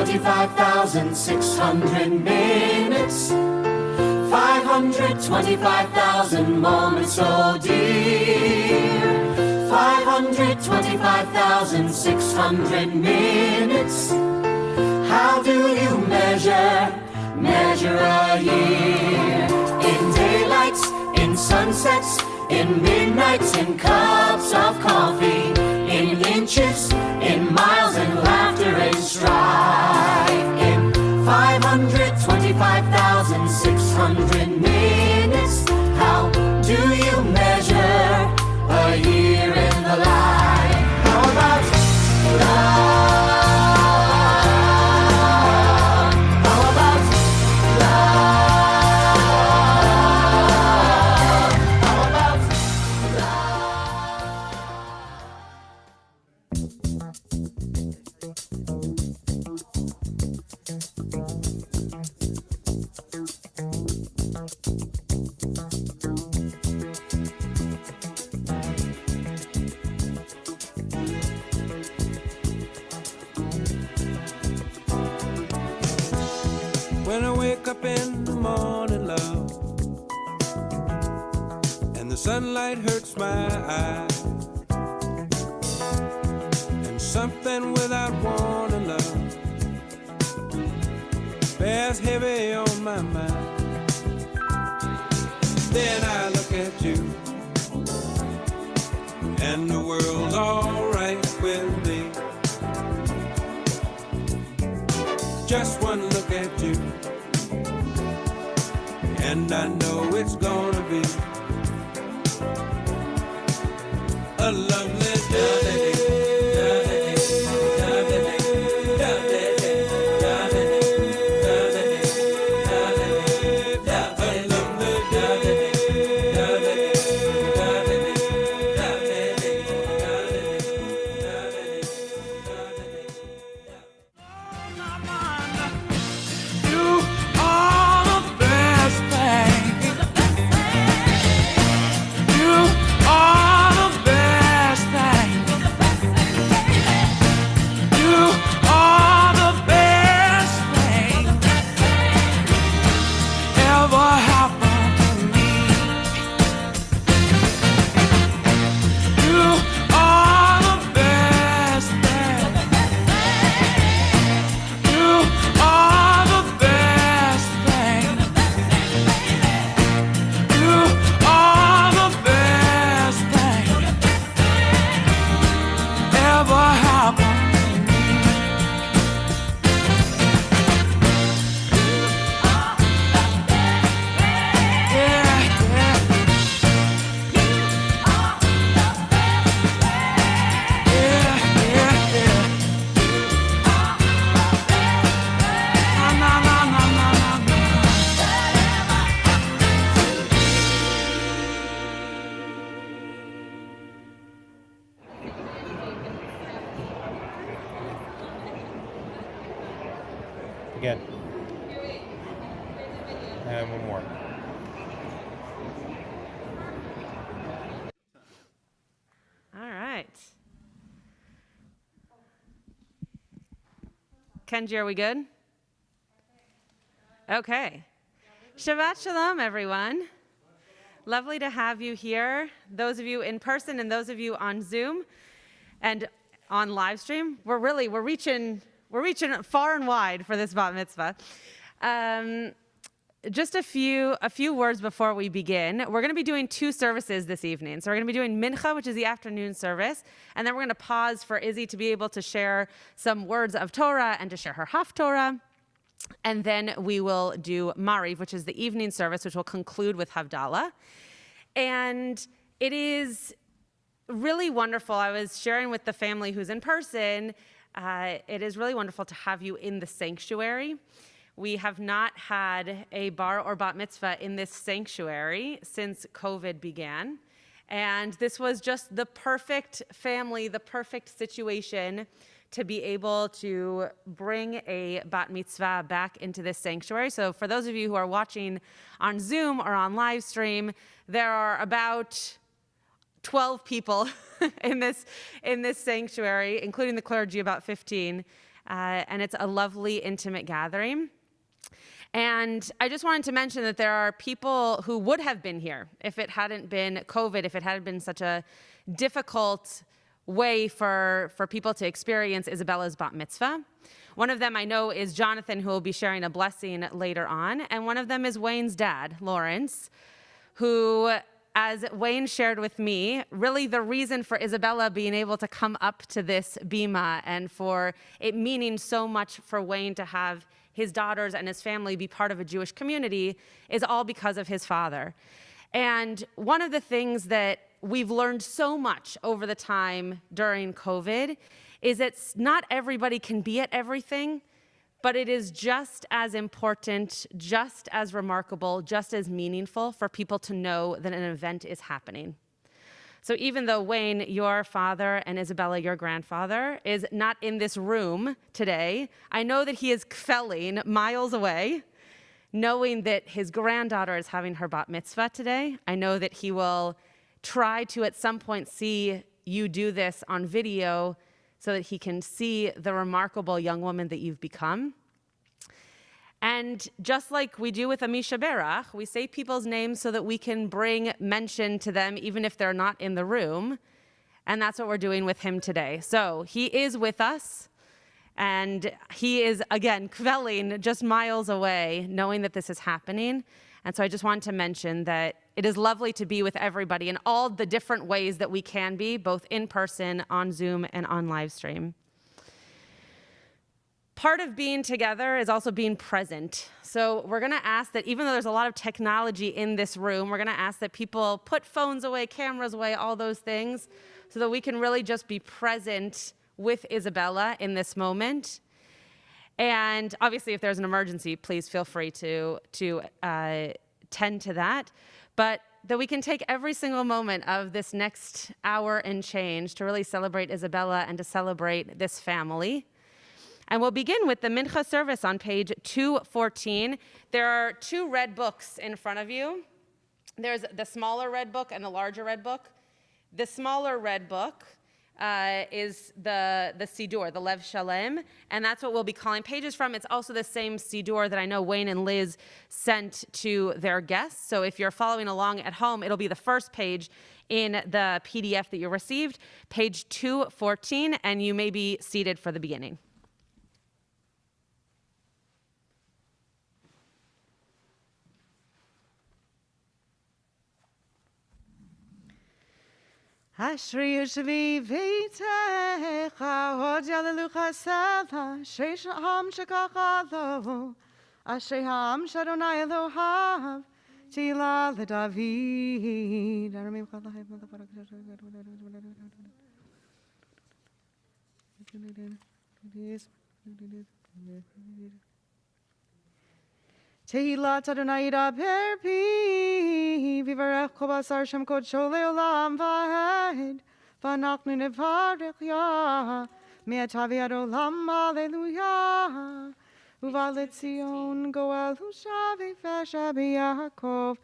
525,600 minutes, 525,000 moments, oh dear. 525,600 minutes. How do you measure a year? In daylights, in sunsets, in midnights, in cups of coffee, in inches, in miles, in laughter and strife. In 525,600 minutes, how do you measure a year in the life? How about love? How about love? How about When I wake up in the morning, love, and the sunlight hurts my eyes, and something without warning, love, bears heavy on my mind. Then I look at you, and the world's alright with me. Just one look at you, and I know it's gonna be a lovely day. Again. And one more. All right. Kenji, are we good? Okay. Shabbat Shalom, everyone. Lovely to have you here. Those of you in person and those of you on Zoom and on live stream. We're reaching far and wide for this bat mitzvah. Just a few words before we begin. We're going to be doing two services this evening. So we're going to be doing mincha, which is the afternoon service, and then we're going to pause for Izzy to be able to share some words of Torah and to share her Haftorah. And then we will do Mariv, which is the evening service, which will conclude with Havdalah. And it is really wonderful. I was sharing with the family who's in person. It is really wonderful to have you in the sanctuary. We have not had a bar or bat mitzvah in this sanctuary since COVID began. And this was just the perfect family, the perfect situation to be able to bring a bat mitzvah back into this sanctuary. So for those of you who are watching on Zoom or on live stream, there are about 12 people in this sanctuary, including the clergy, about 15. and it's a lovely, intimate gathering. And I just wanted to mention that there are people who would have been here if it hadn't been COVID, if it hadn't been such a difficult way for people to experience Isabella's bat mitzvah. One of them I know is Jonathan, who will be sharing a blessing later on. And one of them is Wayne's dad, Lawrence, who, as Wayne shared with me, really the reason for Isabella being able to come up to this bima and for it meaning so much for Wayne to have his daughters and his family be part of a Jewish community is all because of his father. And one of the things that we've learned so much over the time during COVID is that not everybody can be at everything, but it is just as important, just as remarkable, just as meaningful for people to know that an event is happening. So even though Wayne, your father, and Isabella, your grandfather, is not in this room today, I know that he is kfelling miles away, knowing that his granddaughter is having her bat mitzvah today. I know that he will try to at some point see you do this on video so that he can see the remarkable young woman that you've become. And just like we do with Amisha Berach, we say people's names so that we can bring mention to them even if they're not in the room. And that's what we're doing with him today. So he is with us, and he is, again, kvelling just miles away, knowing that this is happening. And so I just wanted to mention that it is lovely to be with everybody in all the different ways that we can be, both in person, on Zoom, and on live stream. Part of being together is also being present. So we're going to ask that even though there's a lot of technology in this room, we're going to ask that people put phones away, cameras away, all those things, so that we can really just be present with Isabella in this moment. And obviously, if there's an emergency, please feel free to tend to that. But that we can take every single moment of this next hour and change to really celebrate Isabella and to celebrate this family. And we'll begin with the Mincha service on page 214. There are two red books in front of you. There's the smaller red book and the larger red book. The smaller red book is the Siddur, the Lev Shalem, and that's what we'll be calling pages from. It's also the same Siddur that I know Wayne and Liz sent to their guests. So if you're following along at home, it'll be the first page in the PDF that you received, page 214, and you may be seated for the beginning. Ashri Yishvi Vitecha Hod Yalalu Chasela Shei Sham Shekachalo Ashrei Ham Shadonai Elohav Tila LeDavid Tehillat Adonai Yidaber Pi Vivarech Kol Basar Shem Kodsho Leolam Vahed V'anachnu Nevarech Ya Me'atav Yad Olam Alleluia Uva Letzion Goel Hushav Efesha B'Yaakov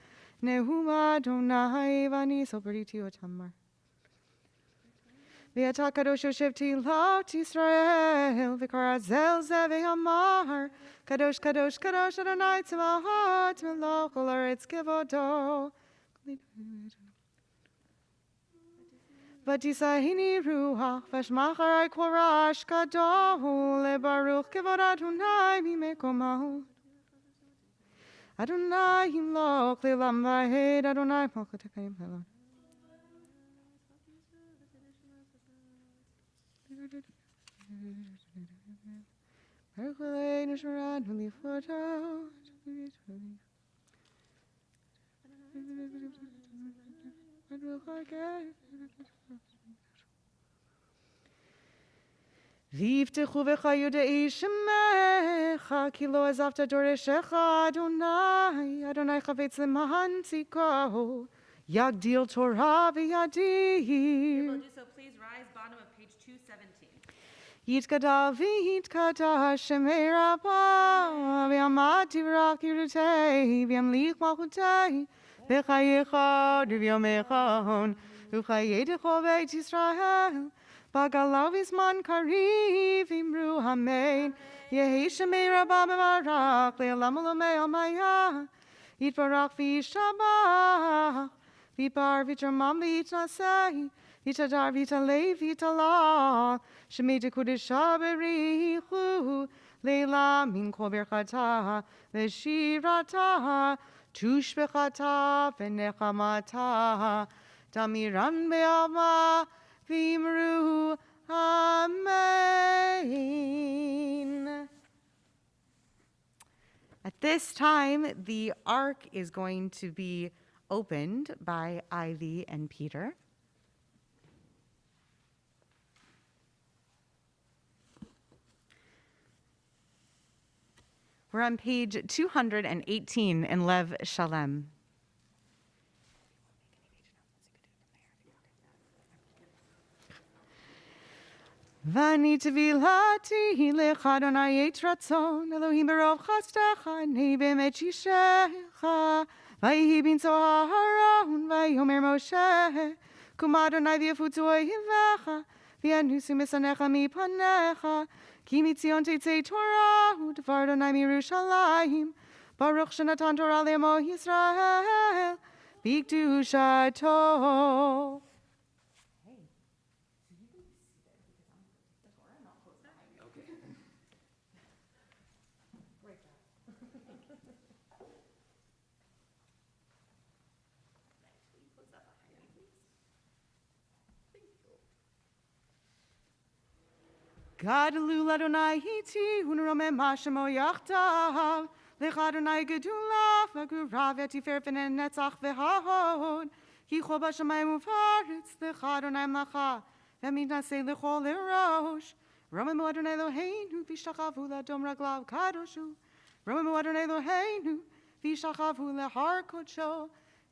Nehum Adonai V'ani Soberiti Otamar V'ata Kadosh Yoshev Tehillat Yisrael V'karat Zel Ze V'Amar Kadosh, Kadosh, Kadosh, Adonai Tzvaot, Melech Kol Haaretz Kevodo. V'tisahini Ruach, V'shmacharai Kol Rash Gadol, Lebaruch Kevod Adonai Mimekomo. Adonai Himloch Le'olam Vahed, Adonai Malchut HaKayim Helon. V'yiftechu v'chayu de'i shemecha ki lo azavta doreshecha Adonai Adonai chavetz l'mahan tziko yagdil Torah v'yadir. Will do so, please rise, bottom of page 217. Yitkada v'yitkada Hashem Rabba v'yamad tivrach yirutei v'yamlich malchutei v'chayecha v'yomechon v'chayedecho beit Yisrael Bagalav Isman Kariv Imru Amen. Yehi Shemei Rabba Mevarach Le'olam Olamei Almaya. Yitbarach V'Yishabach V'Yipar V'Yitramam V'Yitnasei V'Yitadar V'Yitalei V'Yitalah Shemei Dekudesha Berichu Leila Min Kol Berchata V'Shirata Tushbechata V'Nechamata Damiran Be'alma V'Imru Amen. At this time, the ark is going to be opened by Ivy and Peter. We're on page 218 in Lev Shalem. Vani tevilati lecha Adonai et ratzon Elohim berov chastecha nei be'emet shishecha Vayihi bin Zoharon vayomer Moshe Kum Adonai v'yafutu oyevecha v'yanusu misanecha mipanecha Ki mitzion tetzei Torah u'dvar Adonai mirushalayim Baruch shenatan Torah le'amo Yisrael b'kedushato. Gadlu Adonai hiti unrome mashemo yachtav lech Adonai gedula v'gurav v'tifer v'netzach v'hahod hicho b'shamayim u'varetz lech Adonai mlacha v'mitnaseh lechol erosh Romemu Adonai Eloheinu v'shachavu l'adom raglav kadoshu Romemu Adonai Eloheinu v'shachavu l'har kodsho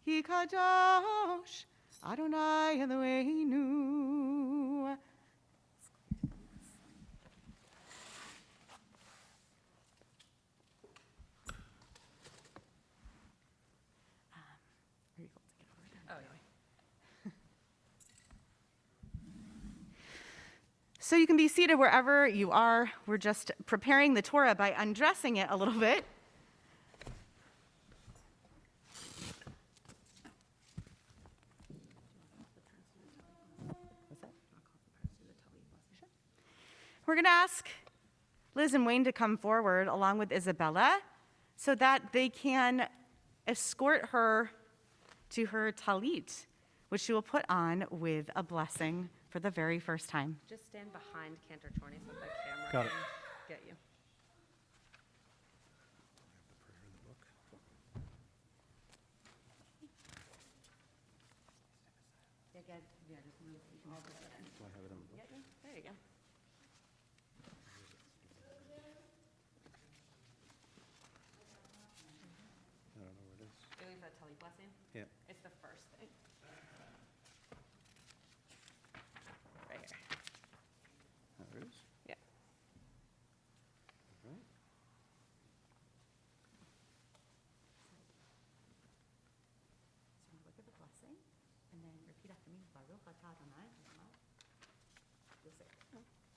hi kadosh Adonai Eloheinu. So you can be seated wherever you are. We're just preparing the Torah by undressing it a little bit. We're going to ask Liz and Wayne to come forward along with Isabella so that they can escort her to her talit, which she will put on with a blessing for the very first time. Just stand behind Cantor Chorney so the camera Got it. can get you. Just move. You can hold it in. There you go. I don't know where it is. You're looking for a talit blessing? Yeah. It's the first thing. Right here. There it is. Yeah. All right. So look at the blessing, and then repeat after me. Baruch atah Adonai. You'll say,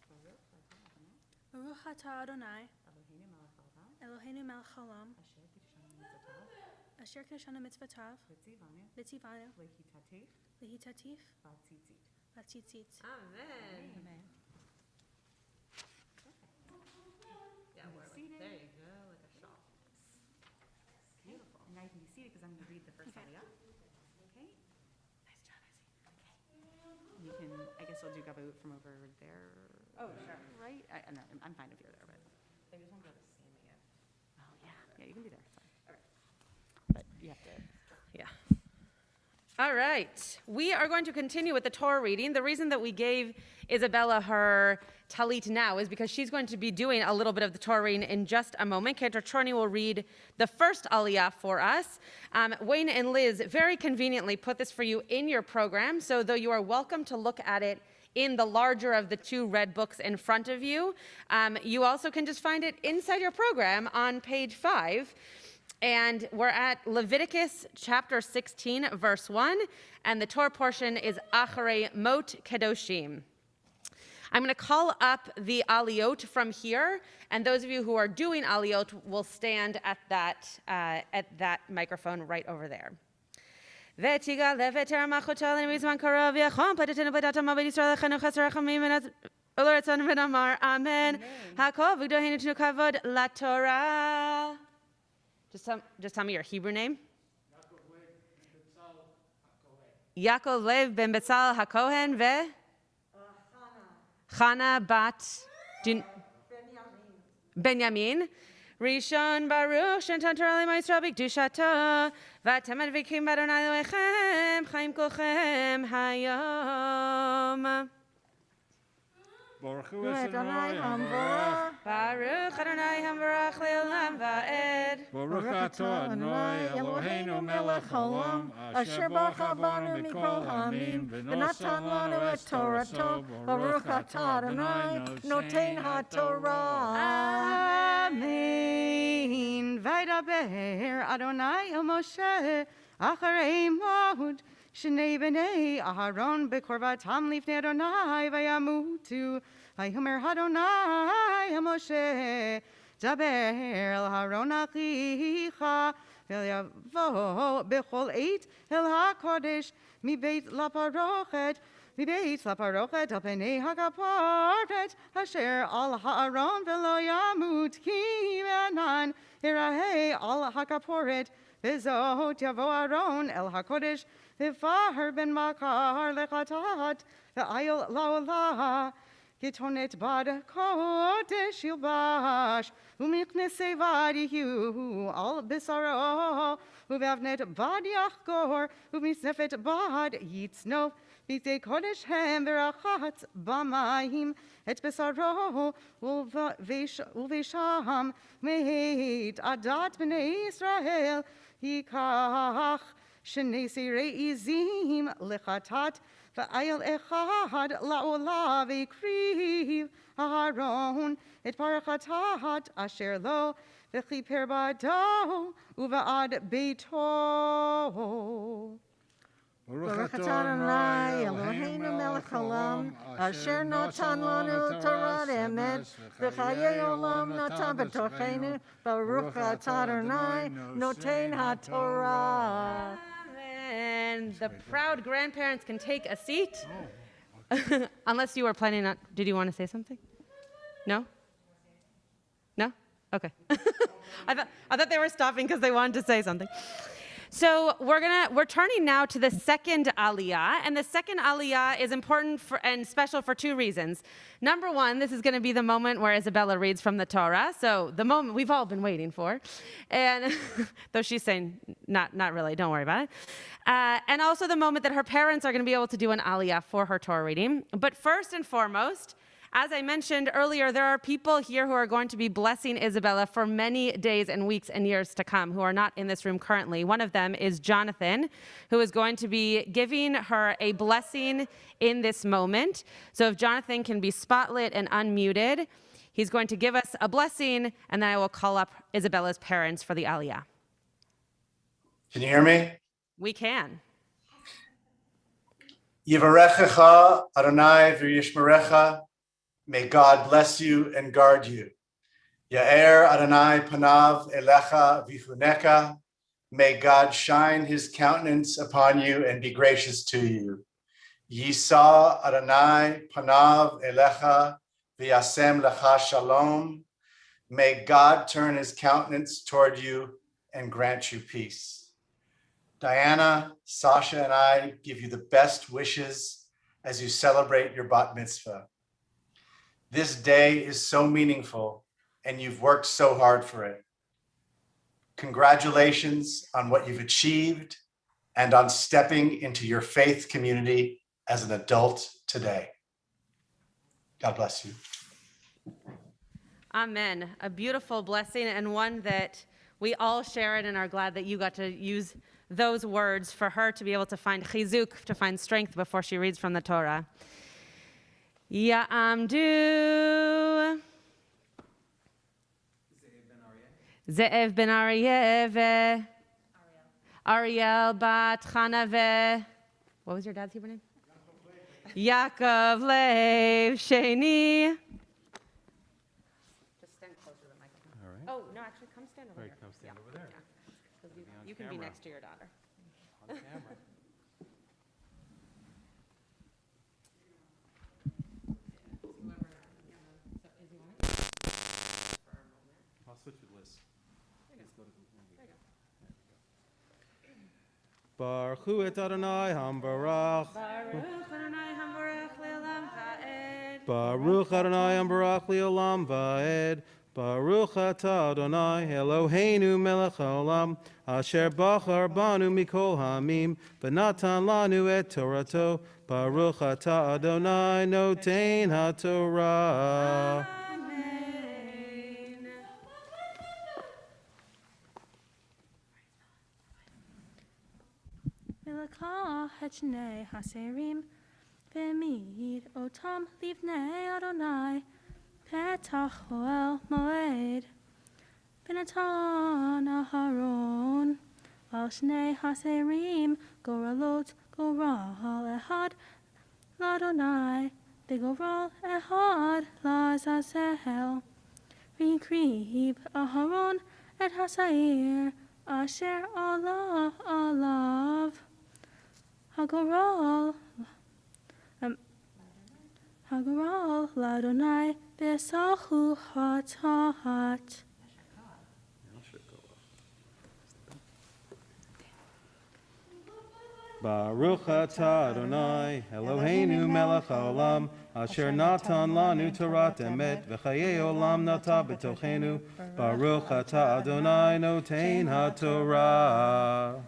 Baruch atah Adonai, Baruch atah Adonai, Eloheinu melech haolam, Eloheinu melech haolam, asher kiddushanu mitzvotav, asher kiddushanu mitzvotav, v'tzivanu, v'tzivanu, lehitatef, v'hitatif, v'tzitzit. v'tzitzit. Amen. Amen. Yeah, we're like, Seated. there you go, like a shawl. Beautiful. And now you can be seated because I'm going to read the first aliyah. Okay. Nice job, Izzy. Okay. And you can, I guess I'll do gavut from over there. Oh, sure. Right? No, I'm fine if you're there, but. I just want to go to Sammy. Oh, yeah. Yeah, you can be there. Sorry. All right. But you have to. Yeah. All right. We are going to continue with the Torah reading. The reason that we gave Isabella her talit now is because she's going to be doing a little bit of the Torah reading in just a moment. Cantor Chorney will read the first aliyah for us. Wayne and Liz very conveniently put this for you in your program, so though you are welcome to look at it in the larger of the two red books in front of you, you also can just find it inside your program on page 5. And we're at Leviticus chapter 16, verse 1, and the Torah portion is Acharei Mot Kedoshim. I'm going to call up the aliyot from here, and those of you who are doing aliyot will stand at that microphone right over there. ותיגע לבטר מחותו למזמן קרוב יחום פתתנו פתתם בית ישראל לכנו חסר רחמים ולרצון ונאמר אמן. הכול וגדוהנו תנו כבוד לתורה. Just tell me your Hebrew name. Yaakov Lev ben Betzal HaKohen ve Chana bat Benyamin. Rishon Baruch Shentan Torah L'Yisrael B'Kedushato V'atem Advikim B'Adonai Elohechem Chaim Kolchem Hayom. Baruch Hu Adonai Hamvarach. Baruch Adonai Hamvarach Le'olam Va'ed. Baruch Atah Adonai Eloheinu melech haolam asher bacha banu mikol hamim v'natan lanu et torato. Baruch Atah Adonai noten haTorah. Amen. Vaydaber Adonai el Moshe acharei Mot shnei bnei Aharon bekorvatam lifnei Adonai vayamutu. Vayomer Adonai el Moshe daber el Haron achicha v'yavo bechol eit el hakodesh mibeit laparochet. V'beit laparochet al penei hakaparet asher al ha'aron v'lo yamut ki v'anan irahei al hakaporet v'zot yavo aron el hakodesh v'fahar ben makar lechatat v'ayol laolah Gitonet bad kodesh yilbash umiknesei vadihu al bisaro uvavnet bad yachgor umisnefet bad yitzno B'tei kodesh hem v'rachat b'mayim et besaro uvesham meit adat b'nei Yisrael yikach shnei sirei izim lechatat v'ayel echad la'olah v'ikriv Aharon et parachatat asher lo v'chiper bado uva'ad beito. Baruch Atah Adonai Eloheinu melech haolam asher natan lanu Torah emet v'chayei olam natan b'tochenu. Baruch Atah Adonai noten haTorah. And the proud grandparents can take a seat. Unless you were planning on, did you want to say something? No? No? Okay. I thought they were stopping because they wanted to say something. So we're turning now to the second aliyah, and the second aliyah is important and special for two reasons. Number one, this is going to be the moment where Isabella reads from the Torah, so the moment we've all been waiting for, and though she's saying not really, don't worry about it, and also the moment that her parents are going to be able to do an aliyah for her Torah reading. But first and foremost, as I mentioned earlier, there are people here who are going to be blessing Isabella for many days and weeks and years to come who are not in this room currently. One of them is Jonathan, who is going to be giving her a blessing in this moment. So if Jonathan can be spotlit and unmuted, he's going to give us a blessing, and then I will call up Isabella's parents for the aliyah. Can you hear me? We can. Yivarechecha Adonai v'yishmerecha. May God bless you and guard you. Ya'er Adonai panav elecha v'chuneka. May God shine his countenance upon you and be gracious to you. Yisa Adonai panav elecha v'yasem lecha shalom. May God turn his countenance toward you and grant you peace. Diana, Sasha, and I give you the best wishes as you celebrate your bat mitzvah. This day is so meaningful, and you've worked so hard for it. Congratulations on what you've achieved and on stepping into your faith community as an adult today. God bless you. Amen. A beautiful blessing, and one that we all share it and are glad that you got to use those words for her to be able to find chizuk, to find strength before she reads from the Torah. Ya'amdu Ze'ev ben Aryeh Ariel bat Chana ve. What was your dad's Hebrew name? Yaakov Lev Sheni. Just stand closer to the microphone. All right. Oh, no, actually, come stand over All right, here. come stand over there. 'Cause on you can be camera. next to your daughter. On camera. I'll switch with Liz. Baruch hu et Adonai hambarach. Baruch Adonai hamvarech le'olam va'ed. Baruch Adonai hambarach le'olam va'ed. Baruch atah Adonai Eloheinu melech haolam asher bachar banu mikol hamim v'natan lanu et Torato. Baruch atah Adonai notein haTorah. Amen. Milakah hechnei haserim v'mid otam livnei Adonai petach oel moed v'natan Aharon al shnei haserim goralot goral ehad l'Adonai v'goral ehad l'Azazel v'krib Aharon et hasair asher Allah alav Hagoral l'Adonai v'sahu hatat. Baruch atah Adonai Eloheinu melech haolam asher natan lanu Torat emet v'chayei olam nata b'tochenu. Baruch atah Adonai notein haTorah.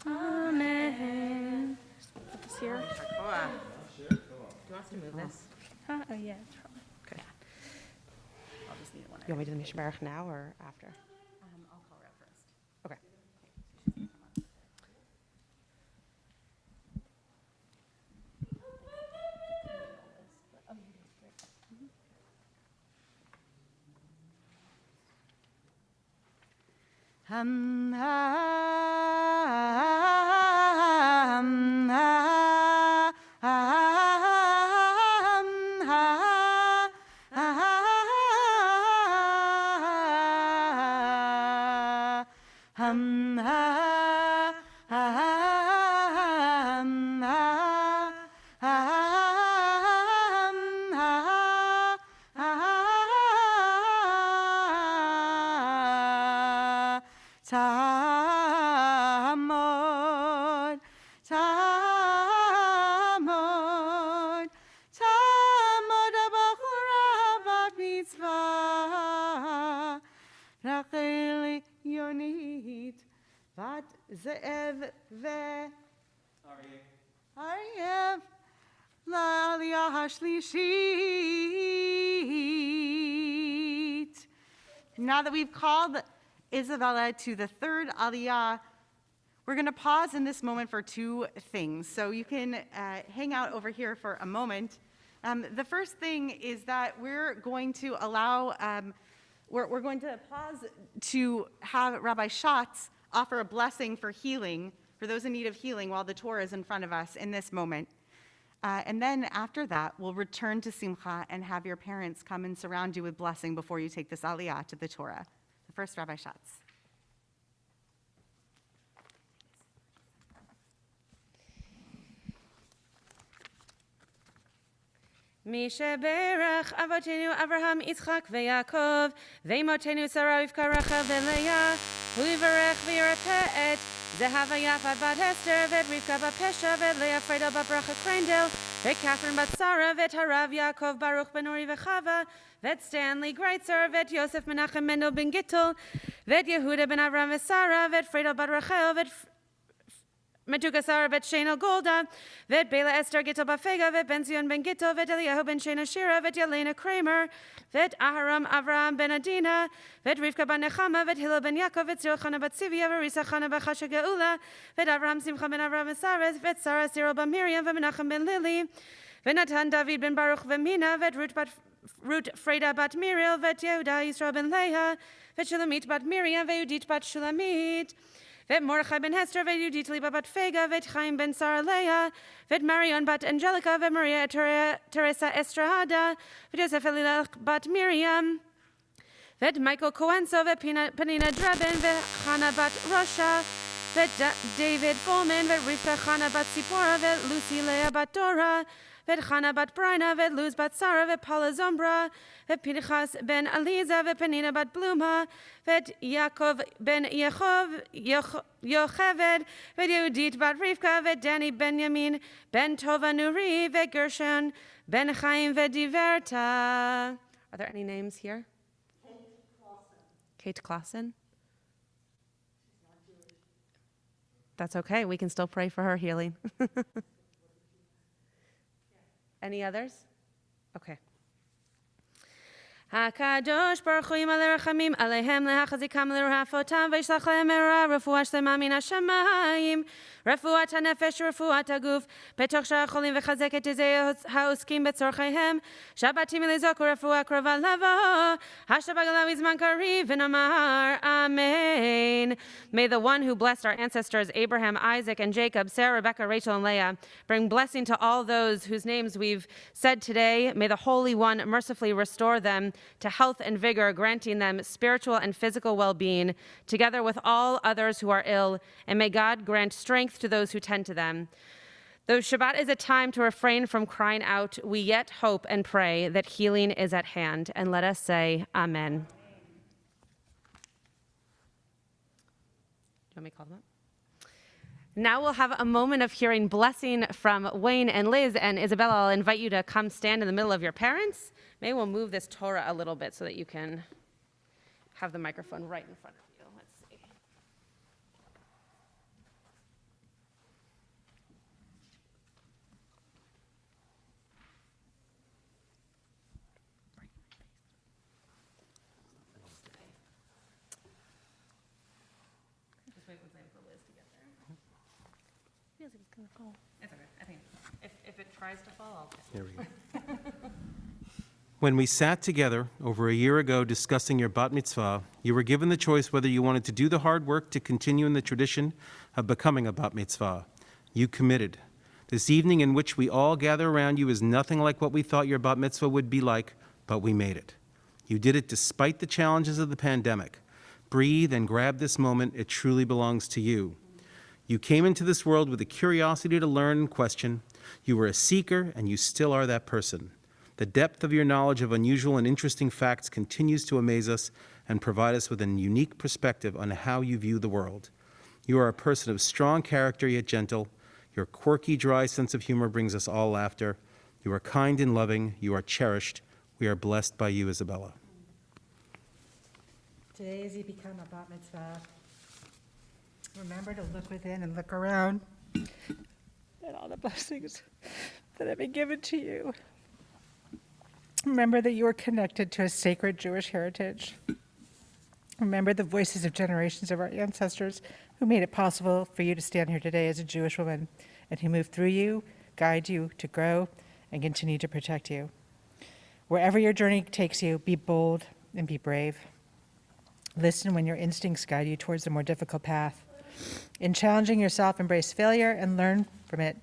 Amen. Put this here. Do you want us to move this? Oh, yeah, it's probably. Okay. I'll just need one. You want me to do the Mishmarach now or after? I'll call her out first. Okay. Hum, ha, hum, ha, hum, ha, hum, ha, hum, Tamod, Tamod, Tamod abachura bat mitzvah, Rachel Yonit, bat ze'ev ve Aryev, la'aliyah hashlishit. Now that we've called Isabella to the third aliyah, we're going to pause in this moment for two things. So you can hang out over here for a moment. The first thing is that we're going to allow, we're going to pause to have Rabbi Schatz offer a blessing for healing, for those in need of healing, while the Torah is in front of us in this moment. And then after that, we'll return to Simcha and have your parents come and surround you with blessing before you take this aliyah to the Torah. First, Rabbi Schatz. Misha Berach Avotenu Abraham Yitzchak veYaakov veimotenu Sarah Rivka Rachel veLeah Uivarech v'Yirapeh Zehava Yafa bat Hester vet Rivka bat Pesha vet Leah Fredo bat Bracha Krendel vet Catherine bat Sarah vet Harav Yaakov Baruch ben Uri v'Chava vet Stanley Greitzer vet Yosef Menachem Mendel ben Gittel vet Yehuda ben Avram v'Sarah vet Fredo bat Rachel vet Metuka Sarah vet Shana Golda, vet Bela Esther Gittel Bafega, vet Ben Zion Ben Gittel, vet Eliyahu Ben Shana Shira, vet Yelena Kramer, vet Aharam Avram Ben Adina, vet Rivka Ben Nechama, vet Hillel Ben Yaakov, vet Zil Chana Bat Sivia, vet Risa Chana Bat Chasha Geula, vet Avraham Simcha Ben Avram Esares, vet Sarah Cyril Ben Miriam, vet Menachem Ben Lili, vet Natan David Ben Baruch Ben Mina, vet Ruth Freda Bat Miriel, vet Yehuda Yisrael Ben Leah, vet Shulamit Bat Miriam, vet Yudit Bat Shulamit, Vet Mordechai ben Hester, vet Judith Liba bat Fega, vet Chaim ben Sarah Leah, vet Marion bat Angelica, vet Maria Teresa Estrada, vet Joseph Elilach bat Miriam, vet Michael Coenso, vet Penina Drebin, vet Hannah bat Russia, vet David Folman, vet Rivka Hannah bat Sipora, vet Lucy Leah bat Dora, vet Hannah bat Brina, vet Luz bat Sarah, vet Paula Zombra, vet Pinchas ben Aliza, vet Penina bat Bluma, vet Yaakov ben Yocheved, vet Yehudit bat Rivka, vet Danny Benjamin, ben Tova Nuri, vet Gershon, ben Chaim, vet Diverta. Are there any names here? Kate Clausen. That's okay. We can still pray for her healing. Any others? Okay. HaKadosh Baruch Hu Yimaleh Rachamim Alehem Lehachazikam Lerafotam V'yishlach lehem Me'ora Refuah Shlema Min HaShamayim Refuat HaNefesh Refuat HaGuf Betoch Sha'ar HaCholim V'chazek Et Yezei HaOskim Betzorcheihem Shabbatim Elizok Refuah Krova Lavo Hashabagalav Izman Kariv V'namar Amen. May the one who blessed our ancestors Abraham, Isaac, and Jacob, Sarah, Rebecca, Rachel, and Leah, bring blessing to all those whose names we've said today. May the Holy One mercifully restore them to health and vigor, granting them spiritual and physical well-being, together with all others who are ill, and may God grant strength to those who tend to them. Though Shabbat is a time to refrain from crying out, we yet hope and pray that healing is at hand, and let us say, Amen. You want me to call them up? Now we'll have a moment of hearing blessing from Wayne and Liz and Isabella. I'll invite you to come stand in the middle of your parents. Maybe we'll move this Torah a little bit so that you can have the microphone right in front of you. Let's see. Just wait one second for Liz to get there. Feels like it's gonna fall. It's okay. I think if it tries to fall, I'll There we go. When we sat together over a year ago discussing your bat mitzvah, you were given the choice whether you wanted to do the hard work to continue in the tradition of becoming a bat mitzvah. You committed. This evening in which we all gather around you is nothing like what we thought your bat mitzvah would be like, but we made it. You did it despite the challenges of the pandemic. Breathe and grab this moment. It truly belongs to you. You came into this world with a curiosity to learn and question. You were a seeker, and you still are that person. The depth of your knowledge of unusual and interesting facts continues to amaze us and provide us with a unique perspective on how you view the world. You are a person of strong character yet gentle. Your quirky, dry sense of humor brings us all laughter. You are kind and loving. You are cherished. We are blessed by you, Isabella. Today, as you become a bat mitzvah, remember to look within and look around at all the blessings that have been given to you. Remember that you are connected to a sacred Jewish heritage. Remember the voices of generations of our ancestors who made it possible for you to stand here today as a Jewish woman and who moved through you, guide you to grow, and continue to protect you. Wherever your journey takes you, be bold and be brave. Listen when your instincts guide you towards a more difficult path. In challenging yourself, embrace failure and learn from it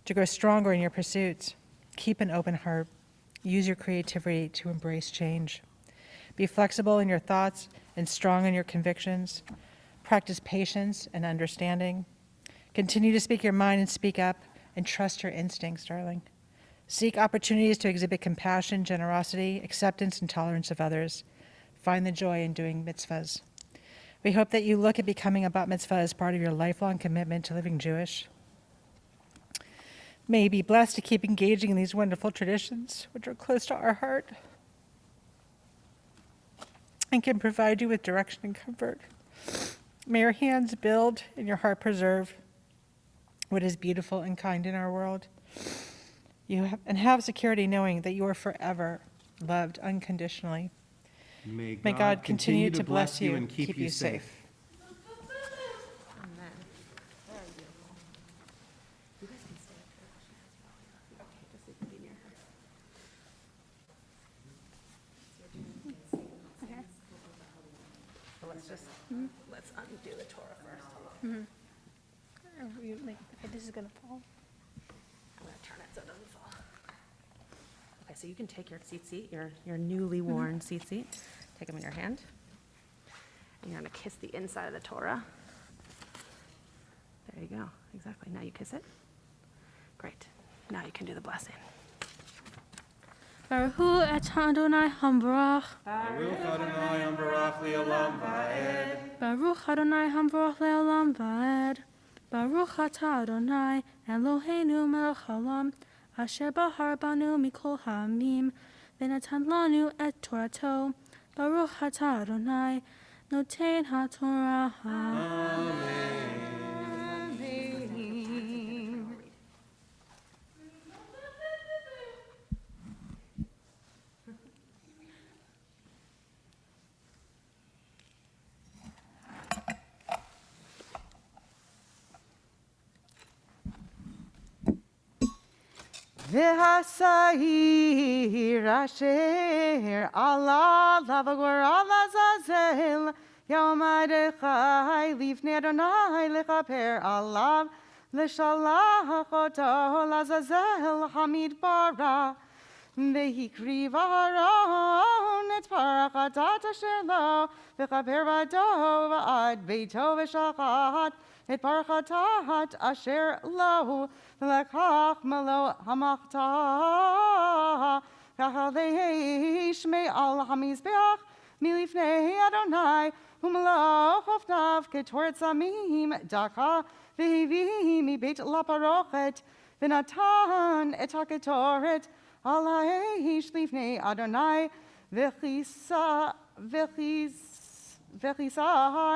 to grow stronger in your pursuits. Keep an open heart. Use your creativity to embrace change. Be flexible in your thoughts and strong in your convictions. Practice patience and understanding. Continue to speak your mind and speak up, and trust your instincts, darling. Seek opportunities to exhibit compassion, generosity, acceptance, and tolerance of others. Find the joy in doing mitzvahs. We hope that you look at becoming a bat mitzvah as part of your lifelong commitment to living Jewish. May you be blessed to keep engaging in these wonderful traditions, which are close to our heart and can provide you with direction and comfort. May your hands build and your heart preserve what is beautiful and kind in our world. Have security knowing that you are forever loved unconditionally. May God continue to bless you and keep you safe. let's undo the Torah first. This is gonna fall. I'm gonna turn it so it doesn't fall. Okay, so you can take your seat, your newly worn seat. Take them in your hand. And you're gonna kiss the inside of the Torah. There you go. Exactly. Now you kiss it. Great. Now you can do the blessing. Baruch hu et Adonai hamvarach. Baruch Adonai Ambarach Le'olam Va'ed. Baruch Adonai hamvarach le'olam va'ed. Baruch atah Adonai Eloheinu melech haolam asher bahar banu mikol ha'amim v'natan lanu et Torato. Baruch atah Adonai noten ha'torah. V'hasa'ir asher ala lavagor ala zazel Yomadechai lifnei Adonai lechaper alav L'shalach oto lazazel hamid bara V'hikriv Aaron et parachatat asher lo V'chaper vado v'ad beito v'shachat Et parachatat asher lo V'lekach malo hamachta V'chaleish me'al hamizbeach Milifnei Adonai Umlo choftav ketoret samim daka V'hivi mi beit laparochet V'natan et haketoret Al ha'eish lifnei Adonai V'chisa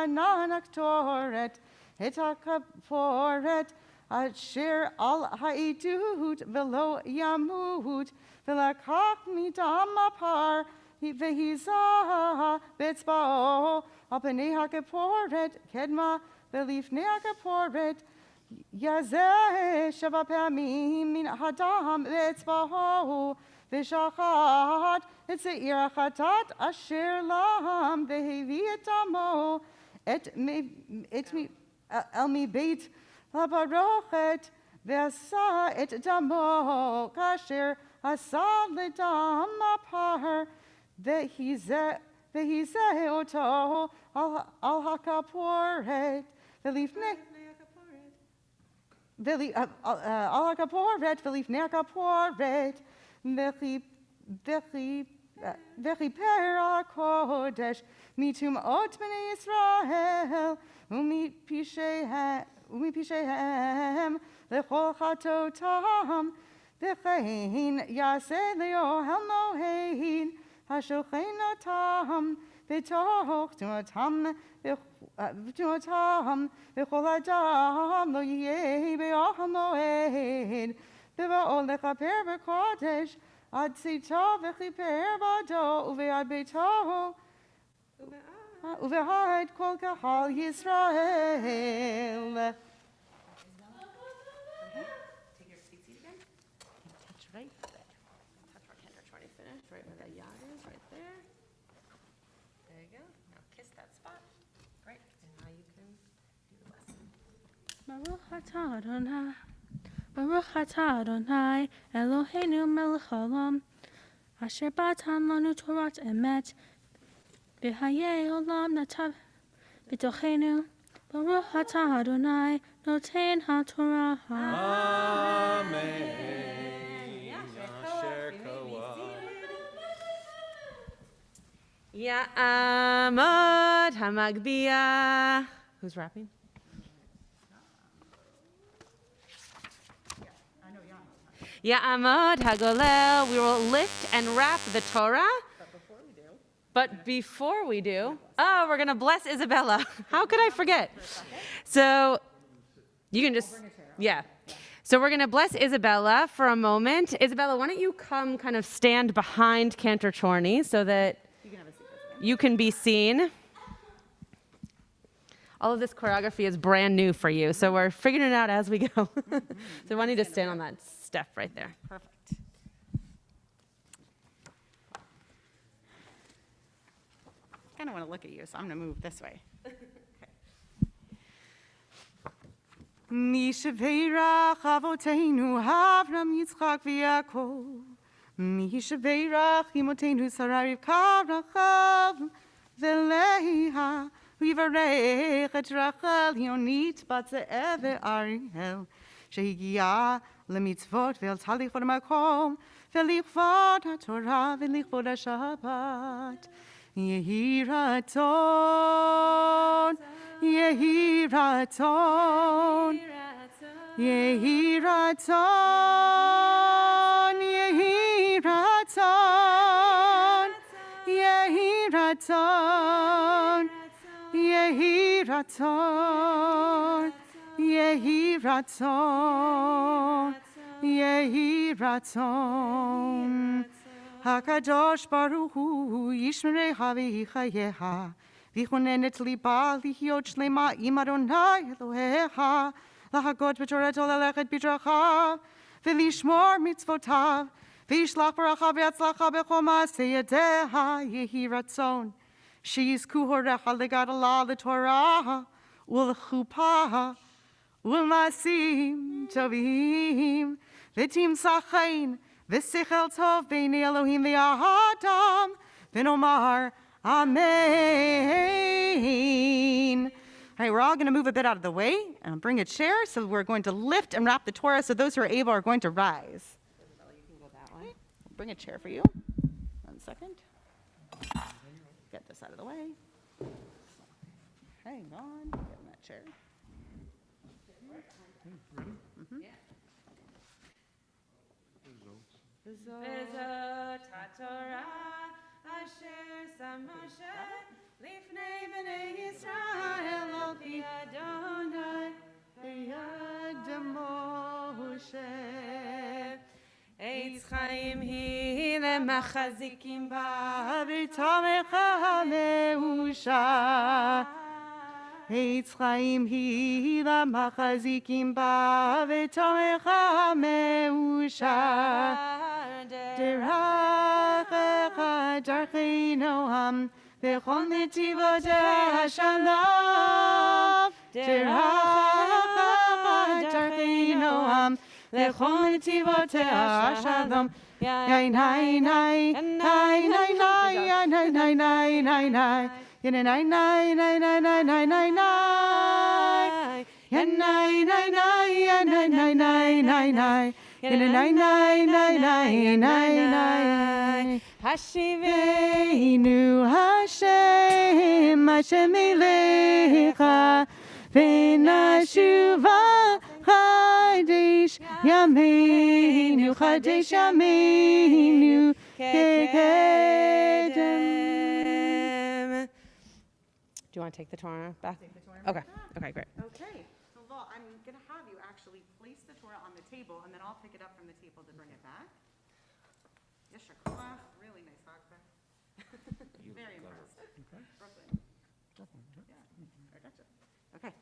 nanaktoret Et hakaporet Asher al ha'idut V'lo yamut V'lakach midam apar V'hizah b'etzba'o al pnei ha'kaporet kedma v'lifnei ha'kaporet yazeh sheva pa'amim min hadam b'etzba'o v'shachat et se'ir ha'chatat asher lam v'hevi et damo el mi beit laparochet v'asa et damo kasher asa l'dam apar V'hizeh oto al hakaporet v'lifnei al hakaporet v'lifnei hakaporet v'chiper ha'kodesh mitumot b'nei Yisrael u'mipisheihem l'chol chatotam v'chein yaseh le'ohel mohein Hashochenam v'toch tumatam v'chol adam lo yeh be'achal moed v'va'ol lechaper v'kodesh ad tzito v'chiper bado uve'ad beito uve'ad kol kahal Yisrael. Take your seat again. Touch right there. Touch our kinder trying to finish right where the yad is, right there. There you go. Now kiss that spot. Great. And now you can do the lesson. Baruch atah Adonai Baruch atah Adonai Eloheinu melech haolam asher batan lanu Torat emet v'hayei olam natav b'tochenu Baruch atah Adonai noten ha'torah. Amen. Asher koah. Ya'amod hamagbiya. Who's rapping? Ya'amod hagolel. We will lift and wrap the Torah. But before we do, we're going to bless Isabella. How could I forget? So you can just, yeah. So we're going to bless Isabella for a moment. Isabella, why don't you come kind of stand behind Cantor Chorney so that you can be seen. All of this choreography is brand new for you, so we're figuring it out as we go. So why don't you just stand on that step right there? Perfect. Kind of want want to look at you, so I'm going to move this way. Mi sheveirach avoteinu Avram Yitzchak v'Yaakov. Mi sheveirach imoteinu Sarah Rivka Rachel v'Leah. V'yivarech et Rachel Yonit bat Ze'ev ve'Ariel. Shehigia lemitzvot ve'al lichvod hamakom ve'lichvod haTorah ve'lichvod haShabbat. Yehi ratzon, Yehi ratzon, Yehi ratzon, Yehi ratzon, Yehi ratzon, Yehi ratzon, Yehi ratzon, Yehi ratzon. Hakadosh Baruch Hu Yishmerecha v'yichayeha v'yichonenet liba lihiot shlema im Adonai Elohecha lahagot b'torato lelechet b'drachav v'lishmor mitzvotav v'yishlach baracha v'yatzlacha b'chol ma'aseh yadeha yehi ratzon sheyizku horecha legadala l'torah u'l'chupa u'l'masim tovim v'tim sachain V'sichel tov b'nei Elohim v'Adam v'nomar Amen. All right, we're all going to move a bit out of the way and bring a chair. So we're going to lift and wrap the Torah. So those who are able are going to rise. You can go that way. We'll bring a chair for you. 1 second. Get this out of the way. Hang on. Get in that chair. Vezot haTorah asher sam Moshe lifnei bnei Yisrael al pi Adonai Yad Moshe. Eitz chaim hi lemachazikim ba V'tamecha meusha. Eitz chaim hi lamachazikim ba v'tamecha meusha. Derachecha darchei noam v'chol netivotei shalom. Derachecha darchei noam v'chol netivotei shalom. Nay nay nay nay nay nay nay nay nay nay nay. Nay nay nay nay nay nay nay nay nay. Nay nay nay nay nay nay nay nay nay. Nay nay nay nay nay nay nay. Hashiveinu Hashem Hashem Elecha v'nashuva Chadesh Yameinu Chadesh Yameinu Kekedem. Do you want to take the Torah back? Okay. Okay, great. Okay, so Law, I'm going to have you actually place the Torah on the table, and then I'll pick it up from the table to bring it back. Yeshar koach, really nice hagba. Very impressed. Brooklyn. Yeah, I gotcha. Okay,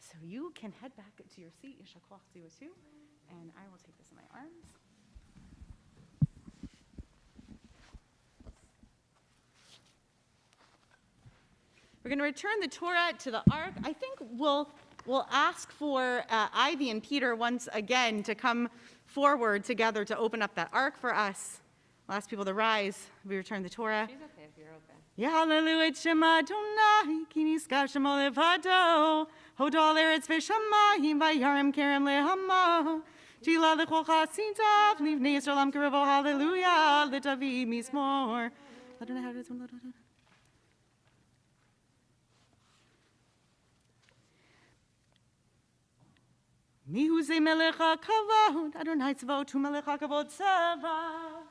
so you can head back to your seat, Yeshar koach to you too, and I will take this in my arms. We're going to return the Torah to the ark. I think we'll ask for Ivy and Peter once again to come forward together to open up that ark for us. We'll ask people to rise. We return the Torah. She's okay if you're okay. Hallelujah, Shema Adonai, ki niskav shemo levado, hodol eretz v'shamayim, vayarim kerem lehama, tila lechol chasintav, livnei Yisrael am kerevo, hallelujah, l'David mizmor. Adonai, Adonai, Adonai. Mihu ze melech hakavod, Adonai tzvot, hu melech hakavod tzavah.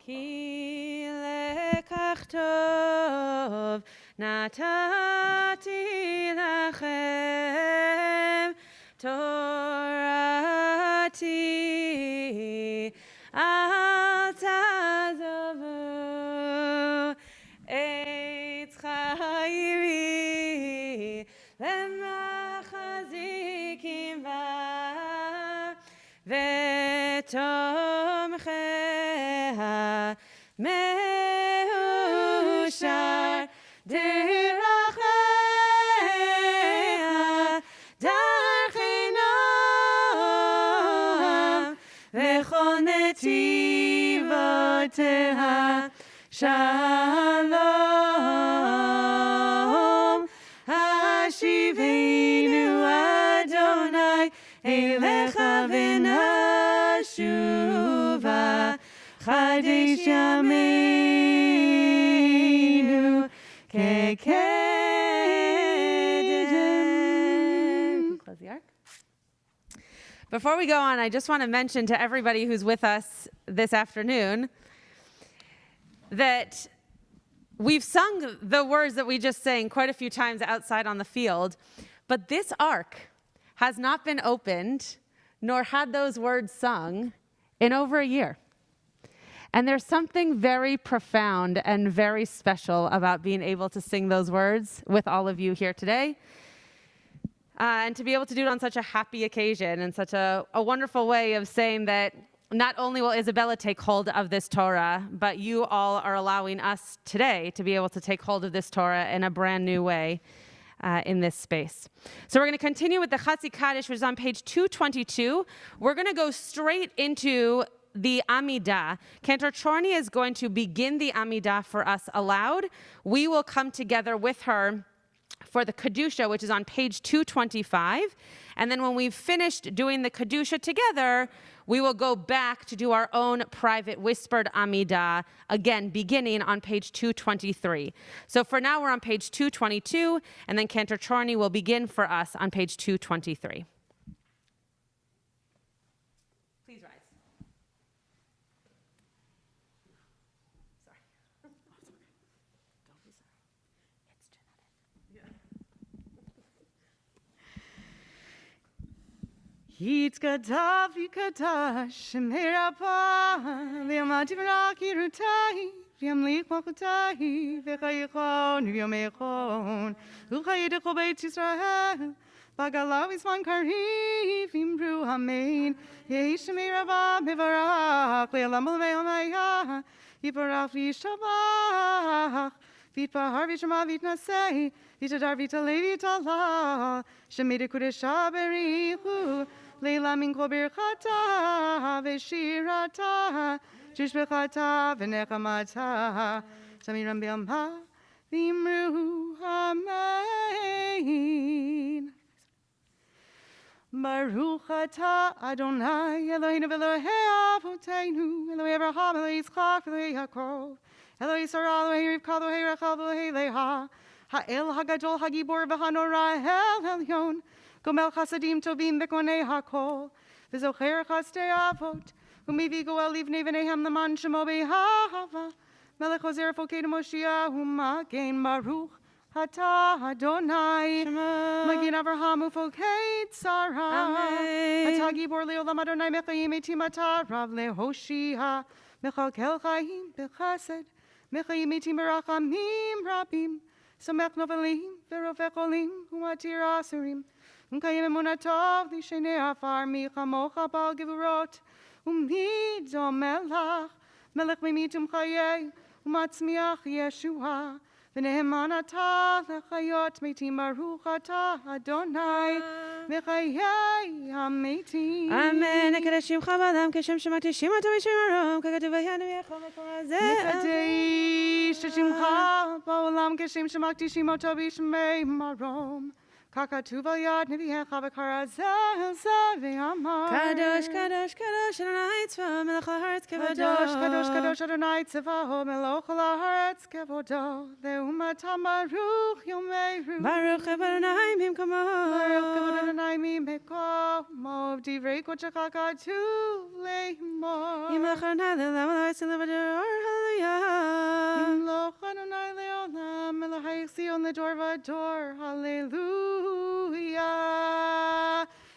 Ki lekach tov natati lachem torati al tazavu eitz chayimi lemachazikim ba ותומכיה מאושר דרכיה דרכי נועם וכל נתיבותיה שלום השיבנו אדוני אליך ונשובה חדש ימינו כקדם. Close the ark. Before we go on, I just want to mention to everybody who's with us this afternoon that we've sung the words that we just sang quite a few times outside on the field, but this ark has not been opened nor had those words sung in over a year. And there's something very profound and very special about being able to sing those words with all of you here today. And to be able to do it on such a happy occasion and such a wonderful way of saying that not only will Isabella take hold of this Torah, but you all are allowing us today to be able to take hold of this Torah in a brand new way in this space. So we're going to continue with the Chatzi Kaddish, which is on page 222. We're going to go straight into the Amidah. Cantor Chorny is going to begin the Amidah for us aloud. We will come together with her for the Kedusha, which is on page 225. And then when we've finished doing the Kedusha together, we will go back to do our own private whispered Amidah, again, beginning on page 223. So for now, we're on page 222, and then Cantor Chorny will begin for us on page 223. Please rise. Sorry. Don't be sorry. It's Yitzkatav yikatash merapa v'yamati v'raki rutai v'yamlik machutai v'chayichon v'yomechon v'chayidechol beit Yisrael v'galav isman kariv imru amen yehish merapa mevarach le'olam le'omayah yiparach v'yishabach v'yitpahar v'yishama v'yitnasei v'yitadar v'yitalei v'yitalach shemida kudesha berichu Leila min kol birchata v'shirata tishbechata v'nechamata Shamiram b'yamha v'imru amen. Baruch atah Adonai Eloheinu v'Elohei Avoteinu Elohei Avraham Elohei Yitzchak Elohei Yaakov Elohei Sarah Elohei Rivka Elohei Rachel Elohei Leah Ha'el Hagadol Hagibor v'Hanora El Elyon Gomel chasadim tovim bekonei hakol, v'zocher chastei avot, u'mivi goel livnei v'neihem l'man shemo behava, melech ozer fokeinu Moshiach u'magen baruch atah Adonai, magen Avraham u'fokei tzara, atah gibor leolam Adonai mechayim etim atah rav lehoshia, mechalkel chayim b'chesed, mechayim etim berachamim rabim, samech novelim v'rovech olim u'atir asurim, Unkayim emunatov lishenei afar mi chamocha bal gevurot umido melach melech mimitum chayei umatzmiach Yeshua v'neheman atah lechayot metim baruch atah Adonai v'chayei hametim. Amen. Nekadesh shimcha b'adam keshem shemati shimata v'shimarom kagatu v'yanu v'yachol v'kol hazeh. Nekadesh shimcha ba'olam keshem shemati shimata v'shmei marom. Kakatuva yad nevihecha v'karazel zave'amar. Kadosh, kadosh, kadosh, Adonai tzvaho melech haaretz kevodo. Kadosh, kadosh, kadosh, Adonai tzvaho melech haaretz kevodo. Le'umatam baruch yomeru. Baruch Adonai mimkomo. Baruch Adonai mimkomo. Divrei kodesh katuv le'imor. Yimlech Adonai le'olam v'la'atzil v'ador. Hallelujah. Yimloch Adonai le'olam Elohai Zion l'dor v'ador. Hallelujah.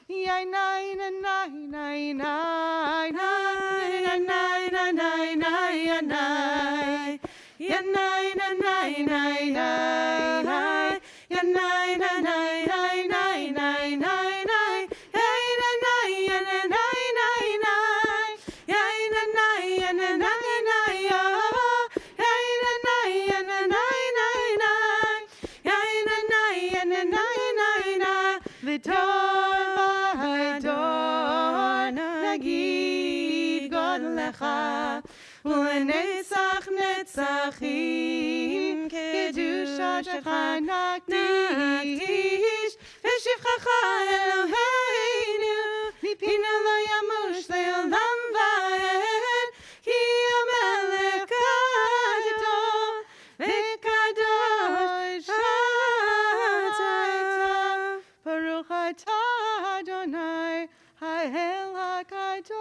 Yai nai nai nai nai nai nai nai nai nai nai nai. Ya nai nai nai nai nai. Ya nai nai nai nai nai nai nai. Hey nai nai nai nai nai nai. לדור ודור נגיד גודלך ולנצח נצחים קדושתך נקדיש ושבחך אלוהינו מפינו לא ימוש לעולם ועד כי המלך גדול וקדוש אתה ברוך אתה אדוני האל הקדוש.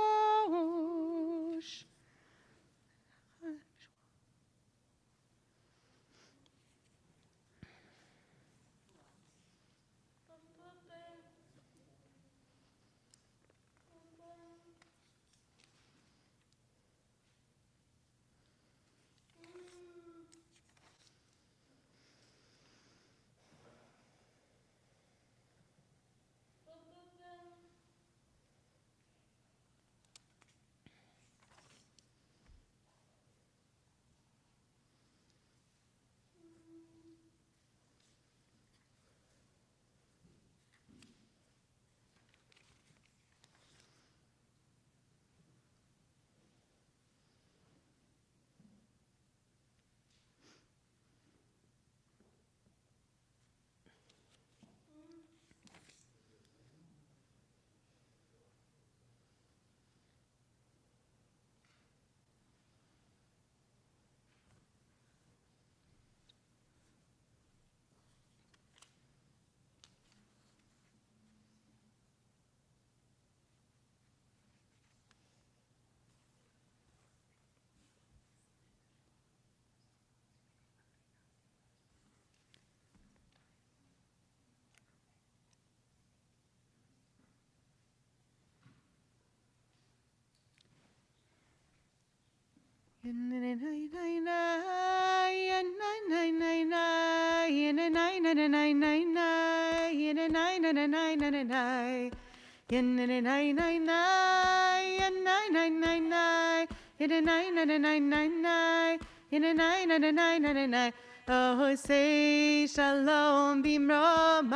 Oh, say shalom bimromav.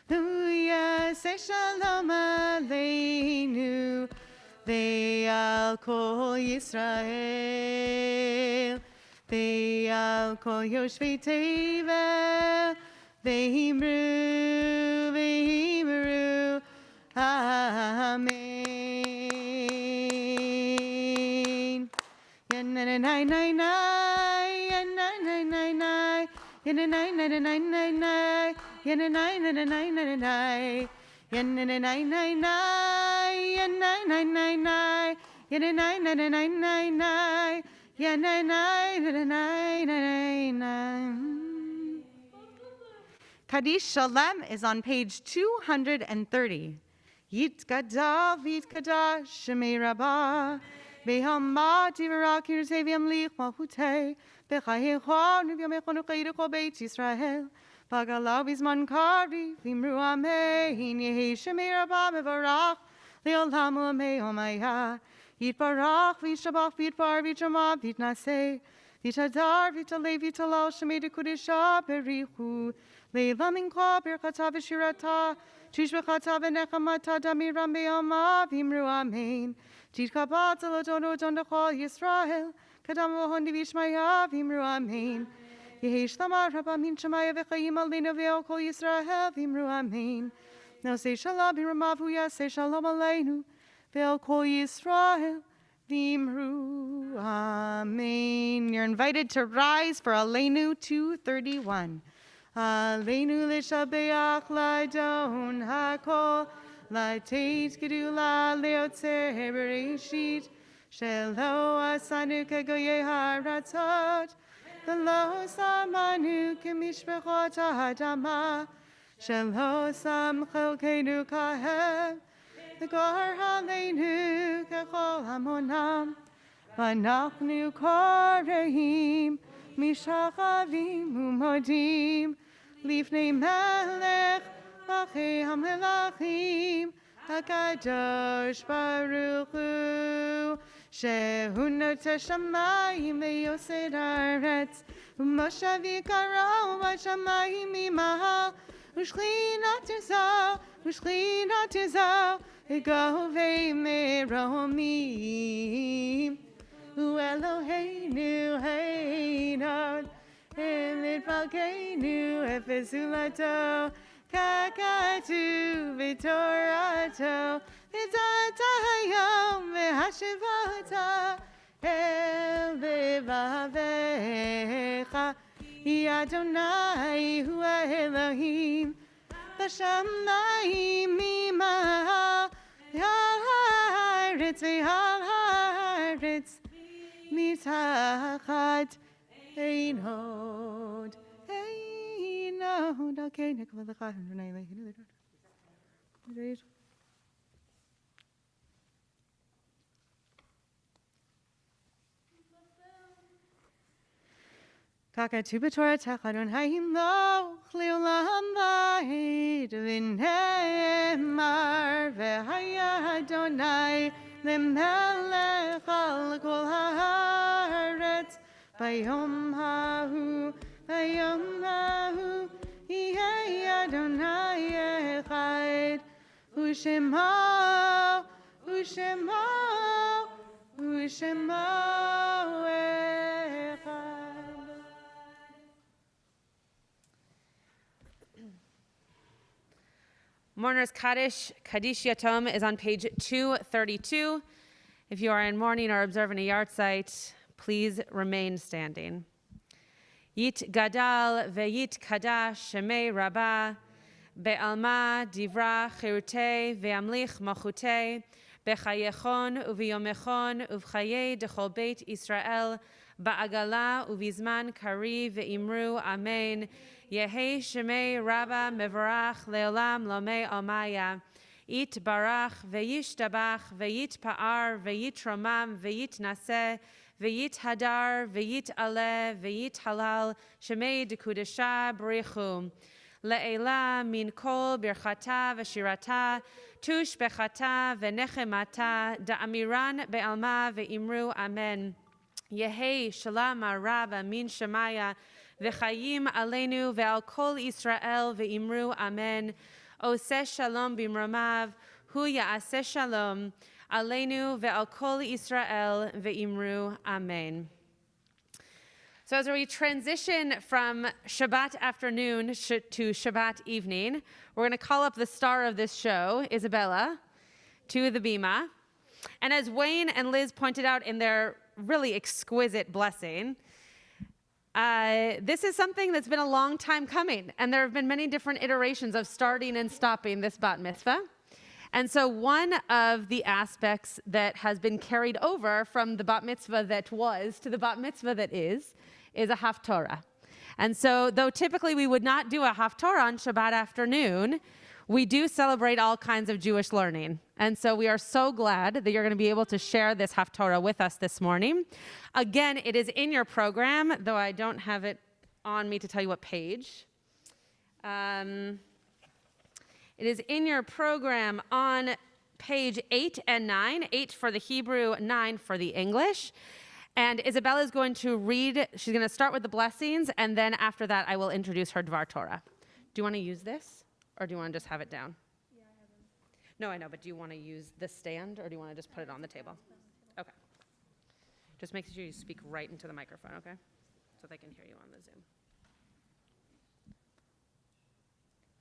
Hallelujah, say shalom aleinu. Ve'al kol Yisrael. Ve'al kol yoshvei tevel. Vehimru, vehimru. Amen. Yananai, yananai, yananai, yananai, Kaddish Shalem is on page 230. Yitkadav, Yitkadash, Shemei Rabbah, Behamad, Yivarak, Yerzeviam Lich, Mahute, Bechayecha, Nivyamecha, Nukaidako, Beit Yisrael, Bagalav Bizman Kari, Vimru Amein, Yehi Shemei Rabbah, Mevarach, Leolam Amei Omaya, Yitbarach, Vishabach, Vitbar, Vitamab, Vitnase, Vitadar, Vitale, Vitalal, Shemei de Kudisha, Berihu, Leilaminka, Birkata, Vishirata, Tishbachata, Venechamata, Damiram Beoma, Vimru Amein, Titkabat, Zalodono, Dondachol, Yisrael, Kadamo Hondi Vishmaya, Vimru Amein. Yehesh Lamar Rabbamin Shemaya V'Chaim Aleinu Ve'ol Kol Yisrael V'Imru Amen. Now say Shalom B'Ramavuya, say Shalom Aleinu Ve'ol Kol Yisrael V'Imru Amen. You're invited to rise for Aleinu 231. Aleinu L'Shabeach L'Adon HaKol L'Teit Gedula Le'Otzer Bereshit Shelo Asanu Kegoyei Haratzot V'lo samanu k'mishpachot ha'adama Shelo sam chelkeinu kahem V'gor haleinu k'chol hamonam V'anachnu koreim Mishachavim u'modim Lifnei melech V'chei hamelachim HaKadosh Baruch Hu Shehu noteh shamayim ve'yosed haaretz U'moshav yikara u'bashamayim imahal ושכינתו זו, ושכינתו זו, גובי מרומים. ואלוהינו הינון, מתפלגנו אפס זולתו, ככתוב בתורתו, וזאת היום והשבתה אל לבביך. אדוני הוא האלוהים בשמיים ממעל, ועל הארץ ועל הארץ מתחת אין עוד, אין עוד. על כן נקרא לך אדוני אלוהינו. ככתוב בתורתך אדוני ימלוך לעולם ועד, ונאמר והיה אדוני למלך על כל הארץ. ביום ההוא יהיה אדוני אחד, ושמו אחד. Mourner's Kaddish Yatom is on page 232. If you are in mourning or observing a yahrzeit, please remain standing. Yit gadal ve'yit kadash shemei rabbah be'alma divra chirute ve'amlich machute bechayechon uviyomechon uvchaye dechol beit Israel ba'agala uvizman kari ve'imru amen. Yehi shemei rabbah mevarach leolam lomei almaya. It barach ve'yishtabach ve'yit pa'ar ve'yit romam ve'yit naseh ve'yit hadar ve'yit aleh ve'yit halal shemei dekudesha b'richu le'ela min kol birchata v'shirata tush bechata v'nechemata da'amiran be'alma ve'imru amen. Yehi shalom rabbah min shemaya v'chayim aleinu ve'al kol Israel ve'imru amen. Oseh shalom bimromav, hu ya'aseh shalom, aleinu ve'al kol Israel ve'imru amen. So as we transition from Shabbat afternoon to Shabbat evening, we're going to call up the star of this show, Isabella, to the bima. And as Wayne and Liz pointed out in their really exquisite blessing, this is something that's been a long time coming, and there have been many different iterations of starting and stopping this bat mitzvah. And so one of the aspects that has been carried over from the bat mitzvah that was to the bat mitzvah that is a haftorah. And so though typically we would not do a haftorah on Shabbat afternoon, we do celebrate all kinds of Jewish learning. And so we are so glad that you're going to be able to share this haftorah with us this morning. Again, it is in your program, though I don't have it on me to tell you what page. It is in your program on page 8 and 9, 8 for the Hebrew, 9 for the English. And Isabella is going to read, she's going to start with the blessings, and then after that I will introduce her Dvar Torah. Do you want to use this? Or do you want to just have it down? Yeah, I have them. No, I know, but do you want to use the stand, or do you want to just put it on the table? Okay. Just make sure you speak right into the microphone, okay? So they can hear you on the Zoom.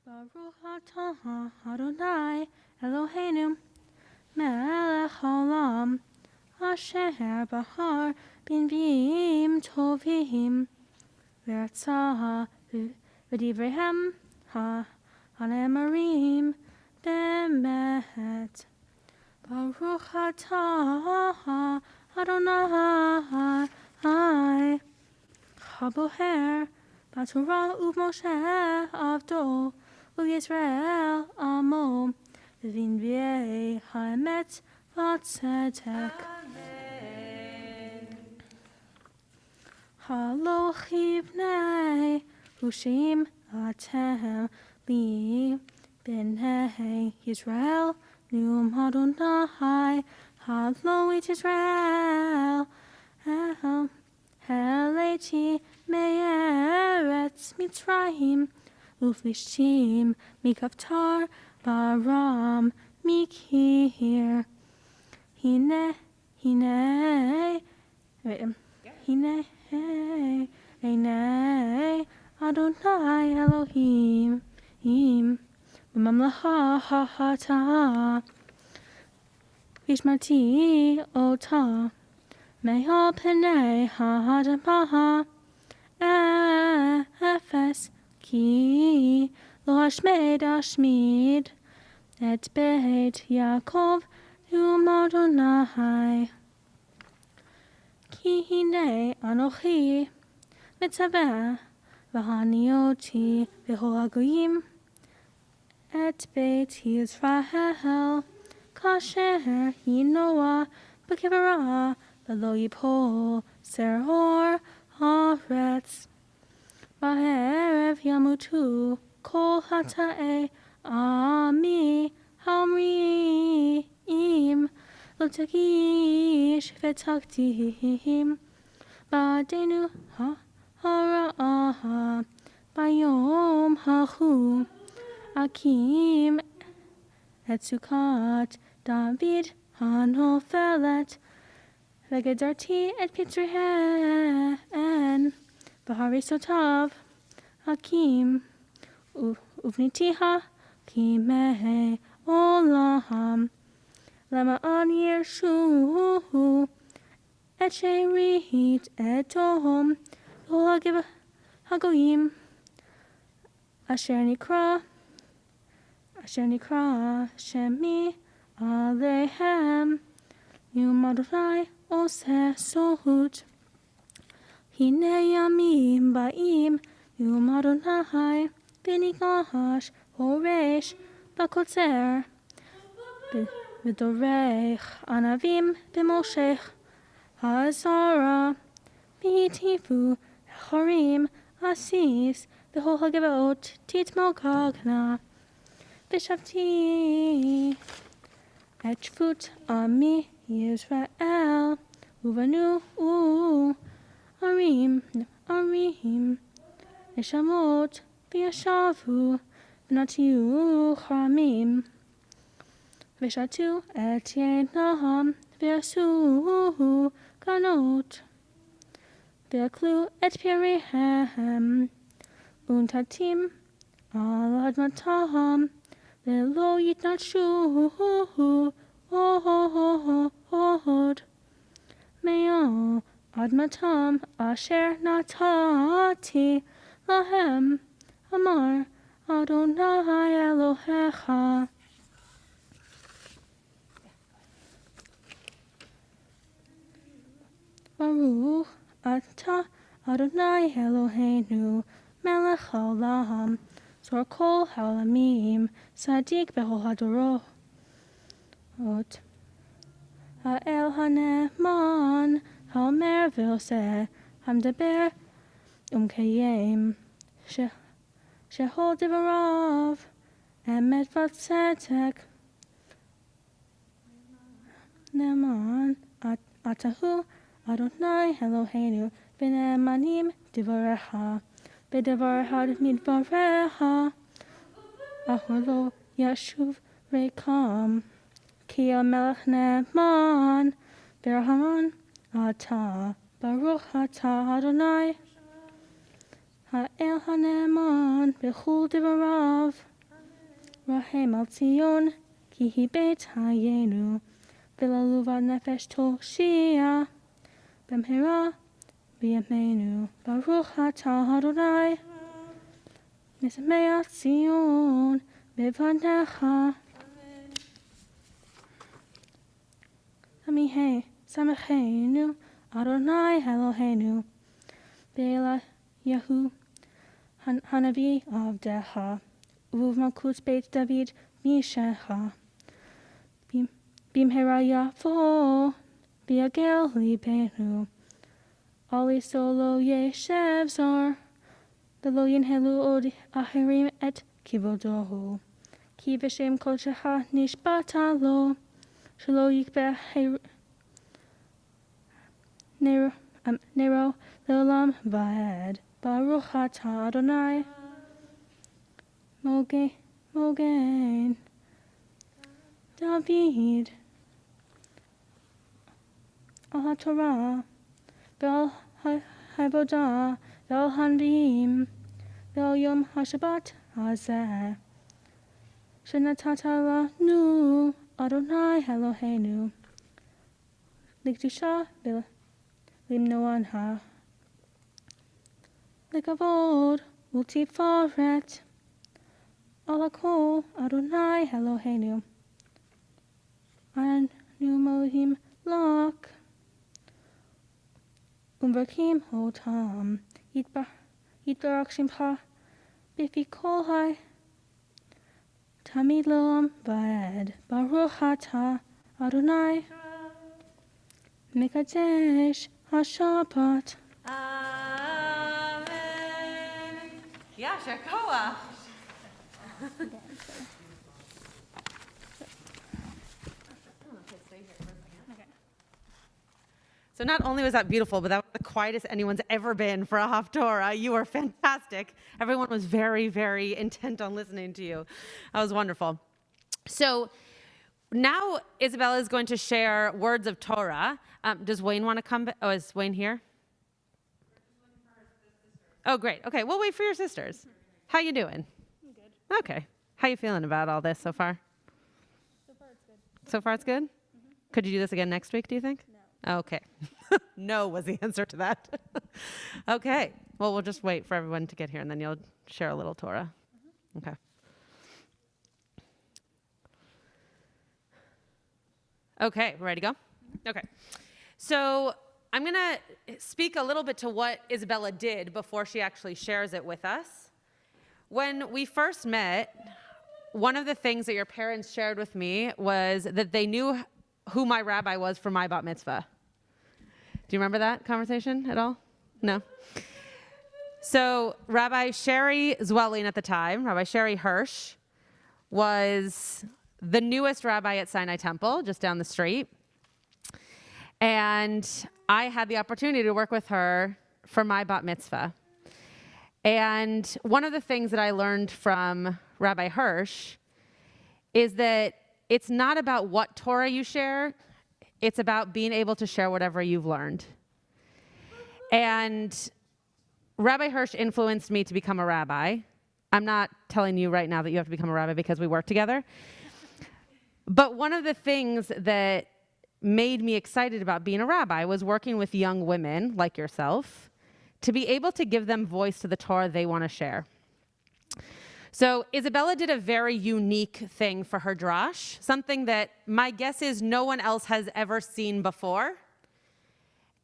Baruch atah Adonai Eloheinu melech haolam asher bahar b'nviim tovim v'ratzah v'divreihem ha'nemarim be'emet. Baruch atah Adonai haboher b'torah u'Moshe avdo u'Yisrael amo v'nviei ha'emet v'tzedek. Halo chivnei hushim atem li b'nei Yisrael Num Adonai Halo it Israel Heleti me'eretz Mitzrayim Uflishtim mikaftar baram mikir. Hine, Adonai Elohim, b'mamlacha ha'ata, vishmarti ota, me'al penei ha'adamah, efes ki lo ashmid et beit Yaakov Adonai. Ki hine anochi mitzvah v'hanioti v'chol hagoyim et beit Yisrael kasher hinoah b'kivra v'lo yipol seror haaretz ba'erev yamutu kol hata'e ami hamriim lo tagish v'taktihim ba'adenu hara'ah bayom hachu akim et sukat David hanofelet v'gedarti et pitrihen v'harisotav hakim uvnitiha kimeh olam lema'an yershu et sherit etom lo hagoyim asher nikra shemi alehem yom Adonai oseh sohut hine yamim ba'im yom Adonai v'nigash horesh b'kotzer v'dorech anavim v'moshech ha'azara v'hitifu chorim asis v'chol hagevot titmokagna v'shavti et shvut ami Yisrael uvanu arim neshamot v'yashavu v'natiu chamim v'shatu et yenaham v'yasu ganot v'yaklu et pirihem untatim al admatam v'lo yitnatshu od me'al admatam asher natati lahem amar Adonai Elohecha. Baruch atah Adonai Eloheinu melech haolam zor kol haolamim sadik b'chol hadorot ha'el haneman ha'omer v'oseh hamdaber umkayem shehol divarav emet v'tzedek neman atahu Adonai Eloheinu v'ne'emanim divarecha v'divar midvarecha aholo yashuv rekam ki melech ne'eman v'rahaman ata baruch ata Adonai ha'el hane'eman b'chol divarav rahem al Tzion ki hi beit hayenu v'laluva nefesh toshia b'mhira b'yameinu baruch atah Adonai nesameach Tzion b'vanecha samechenu Adonai Eloheinu be'elayahu hanavi avdecha u'v'malkut beit David mishecha b'mhira yavo b'yagel libenu Ali solo yeshev zor v'lo yinhelu od ahirim et kivodohu ki v'shem kol shecha nishbata lo shelo yikbeh nero leolam va'ed baruch atah Adonai Mogen, David, Al Torah, Bel Havodah, Bel Hanvim, Bel Yom HaShabbat Hazeh, Shenatata Lanu, Adonai Eloheinu, Likdusha Limnoanha, Likavod, Multifaret, Alakol, Adonai Eloheinu, Anu Mohim Lak, Umberkim Hotam, Yitbarak Shimcha, Bifi Kolhai, Tamid Loam Vaed, Baruch Atah, Adonai, Mekadesh HaShabbat. Amen. Yasher Koach. So not only was that beautiful, but that was the quietest anyone's ever been for a Haftorah. You were fantastic. Everyone was very, very intent on listening to you. That was wonderful. So now Isabella is going to share words of Torah. Does Wayne want to come? Oh, is Wayne here? Oh, great. Okay, we'll wait for your sisters. How you doing? I'm good. Okay. How you feeling about all this so far? So far it's good. So far it's good? Could you do this again next week, do you think? No. Okay. No was the answer to that. Okay. Well, we'll just wait for everyone to get here, and then you'll share a little Torah. Okay. Okay, ready to go? Okay. So I'm going to speak a little bit to what Isabella did before she actually shares it with us. When we first met, one of the things that your parents shared with me was that they knew who my rabbi was for my bat mitzvah. Do you remember that conversation at all? No? So Rabbi Sherry Zwelling at the time, Rabbi Sherry Hirsch, was the newest rabbi at Sinai Temple, just down the street. And I had the opportunity to work with her for my bat mitzvah. And one of the things that I learned from Rabbi Hirsch is that it's not about what Torah you share, it's about being able to share whatever you've learned. And Rabbi Hirsch influenced me to become a rabbi. I'm not telling you right now that you have to become a rabbi because we work together. But one of the things that made me excited about being a rabbi was working with young women like yourself to be able to give them voice to the Torah they want to share. So Isabella did a very unique thing for her drash, something that my guess is no one else has ever seen before.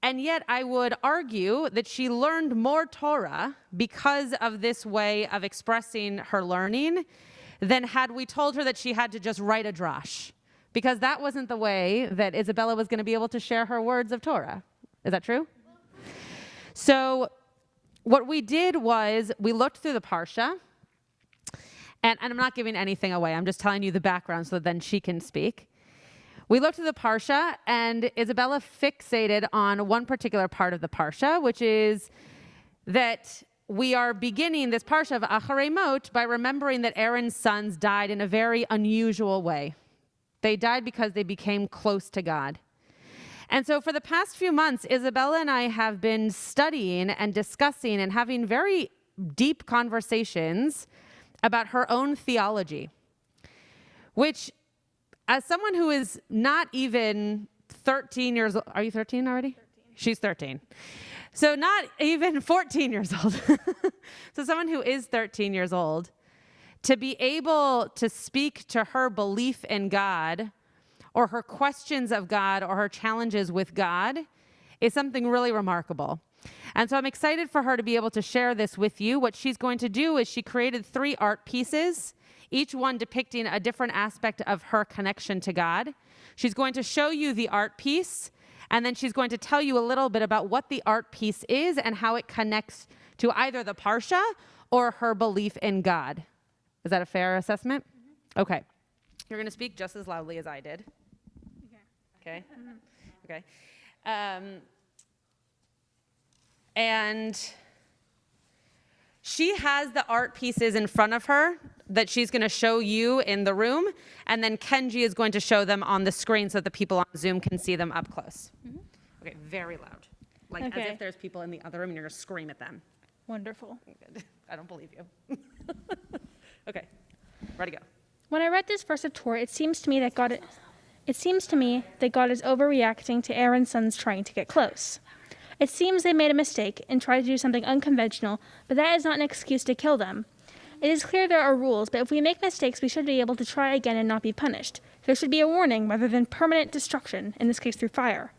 And yet I would argue that she learned more Torah because of this way of expressing her learning than had we told her that she had to just write a drash, because that wasn't the way that Isabella was going to be able to share her words of Torah. Is that true? So what we did was we looked through the Parsha. And I'm not giving anything away. I'm just telling you the background so that then she can speak. We looked at the Parsha, and Isabella fixated on one particular part of the Parsha, which is that we are beginning this Parsha of Acharei Mot by remembering that Aaron's sons died in a very unusual way. They died because they became close to God. And so for the past few months, Isabella and I have been studying and discussing and having very deep conversations about her own theology, which, as someone who is not even 13 years old, are you 13 already? 13. She's 13. So not even 14 years old. So someone who is 13 years old, to be able to speak to her belief in God or her questions of God or her challenges with God is something really remarkable. And so I'm excited for her to be able to share this with you. What she's going to do is she created 3 art pieces, each one depicting a different aspect of her connection to God. She's going to show you the art piece, and then she's going to tell you a little bit about what the art piece is and how it connects to either the Parsha or her belief in God. Is that a fair assessment? Mm-hmm. Okay. You're going to speak just as loudly as I did. Okay? Mm-hmm. Okay. And she has the art pieces in front of her that she's going to show you in the room, and then Kenji is going to show them on the screen so that the people on Zoom can see them up close. Okay, very loud. Like as Okay. if there's people in the other room and you're going to scream at them. Wonderful. Good. I don't believe you. Okay, ready to go. When I read this verse of Torah, it seems to me that God is overreacting to Aaron's sons trying to get close. It seems they made a mistake and tried to do something unconventional, but that is not an excuse to kill them. It is clear there are rules, but if we make mistakes, we should be able to try again and not be punished. There should be a warning rather than permanent destruction, in this case through fire.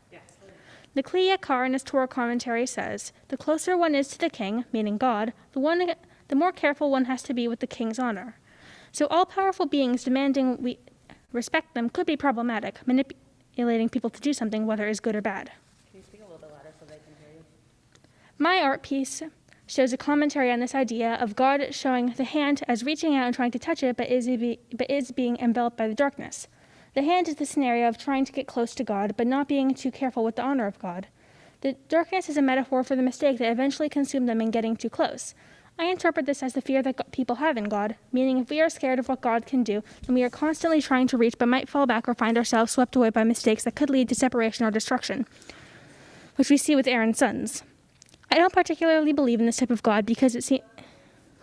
The Kli Yakar in his Torah commentary says, the closer one is to the king, meaning God, the more careful one has to be with the king's honor. So all-powerful beings demanding we respect them could be problematic, manipulating people to do something, whether it is good or bad. Can you speak a little bit louder so they can hear you? My art piece shows a commentary on this idea of God showing the hand as reaching out and trying to touch it, but is being enveloped by the darkness. The hand is the scenario of trying to get close to God, but not being too careful with the honor of God. The darkness is a metaphor for the mistake that eventually consumed them in getting too close. I interpret this as the fear that people have in God, meaning if we are scared of what God can do, then we are constantly trying to reach but might fall back or find ourselves swept away by mistakes that could lead to separation or destruction, which we see with Aaron's sons. I don't particularly believe in this type of God because it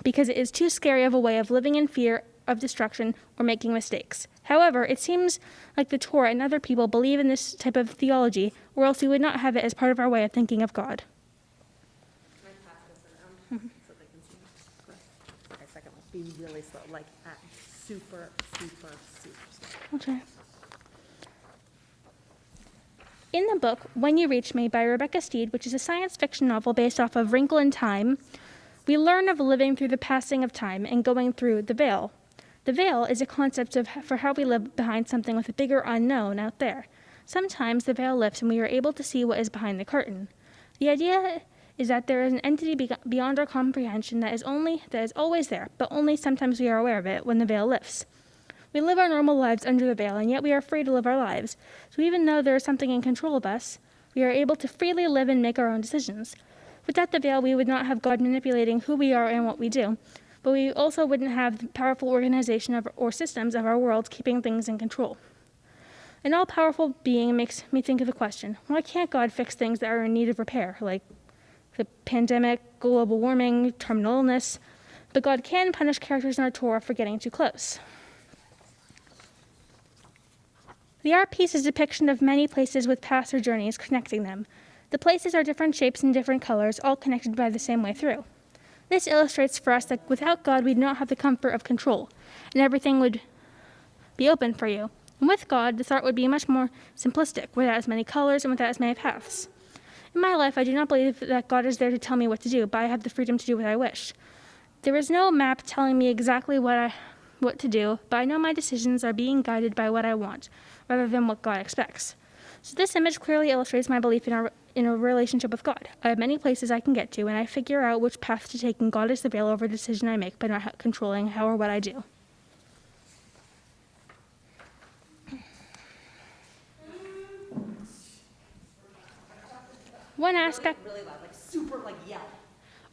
is too scary of a way of living in fear of destruction or making mistakes. However, it seems like the Torah and other people believe in this type of theology, or else we would not have it as part of our way of thinking of God. Can I pass this around so they can see? Okay, second, let's be really slow, like at super slow. Okay. In the book When You Reach Me by Rebecca Steed, which is a science fiction novel based off of Wrinkle in Time, we learn of living through the passing of time and going through the veil. The veil is a concept for how we live behind something with a bigger unknown out there. Sometimes the veil lifts and we are able to see what is behind the curtain. The idea is that there is an entity beyond our comprehension that is always there, but only sometimes we are aware of it when the veil lifts. We live our normal lives under the veil, and yet we are free to live our lives. So even though there is something in control of us, we are able to freely live and make our own decisions. Without the veil, we would not have God manipulating who we are and what we do, but we also wouldn't have the powerful organization or systems of our world keeping things in control. An all-powerful being makes me think of the question, why can't God fix things that are in need of repair, like the pandemic, global warming, terminal illness? But God can punish characters in our Torah for getting too close. The art piece is a depiction of many places with paths or journeys connecting them. The places are different shapes and different colors, all connected by the same way through. This illustrates for us that without God, we'd not have the comfort of control, and everything would be open for you. And with God, this art would be much more simplistic, without as many colors and without as many paths. In my life, I do not believe that God is there to tell me what to do, but I have the freedom to do what I wish. There is no map telling me exactly what to do, but I know my decisions are being guided by what I want, rather than what God expects. So this image clearly illustrates my belief in a relationship with God. I have many places I can get to, and I figure out which path to take, and God is the veil over the decision I make, but not controlling how or what I do. One aspect Really loud, like super, like yell.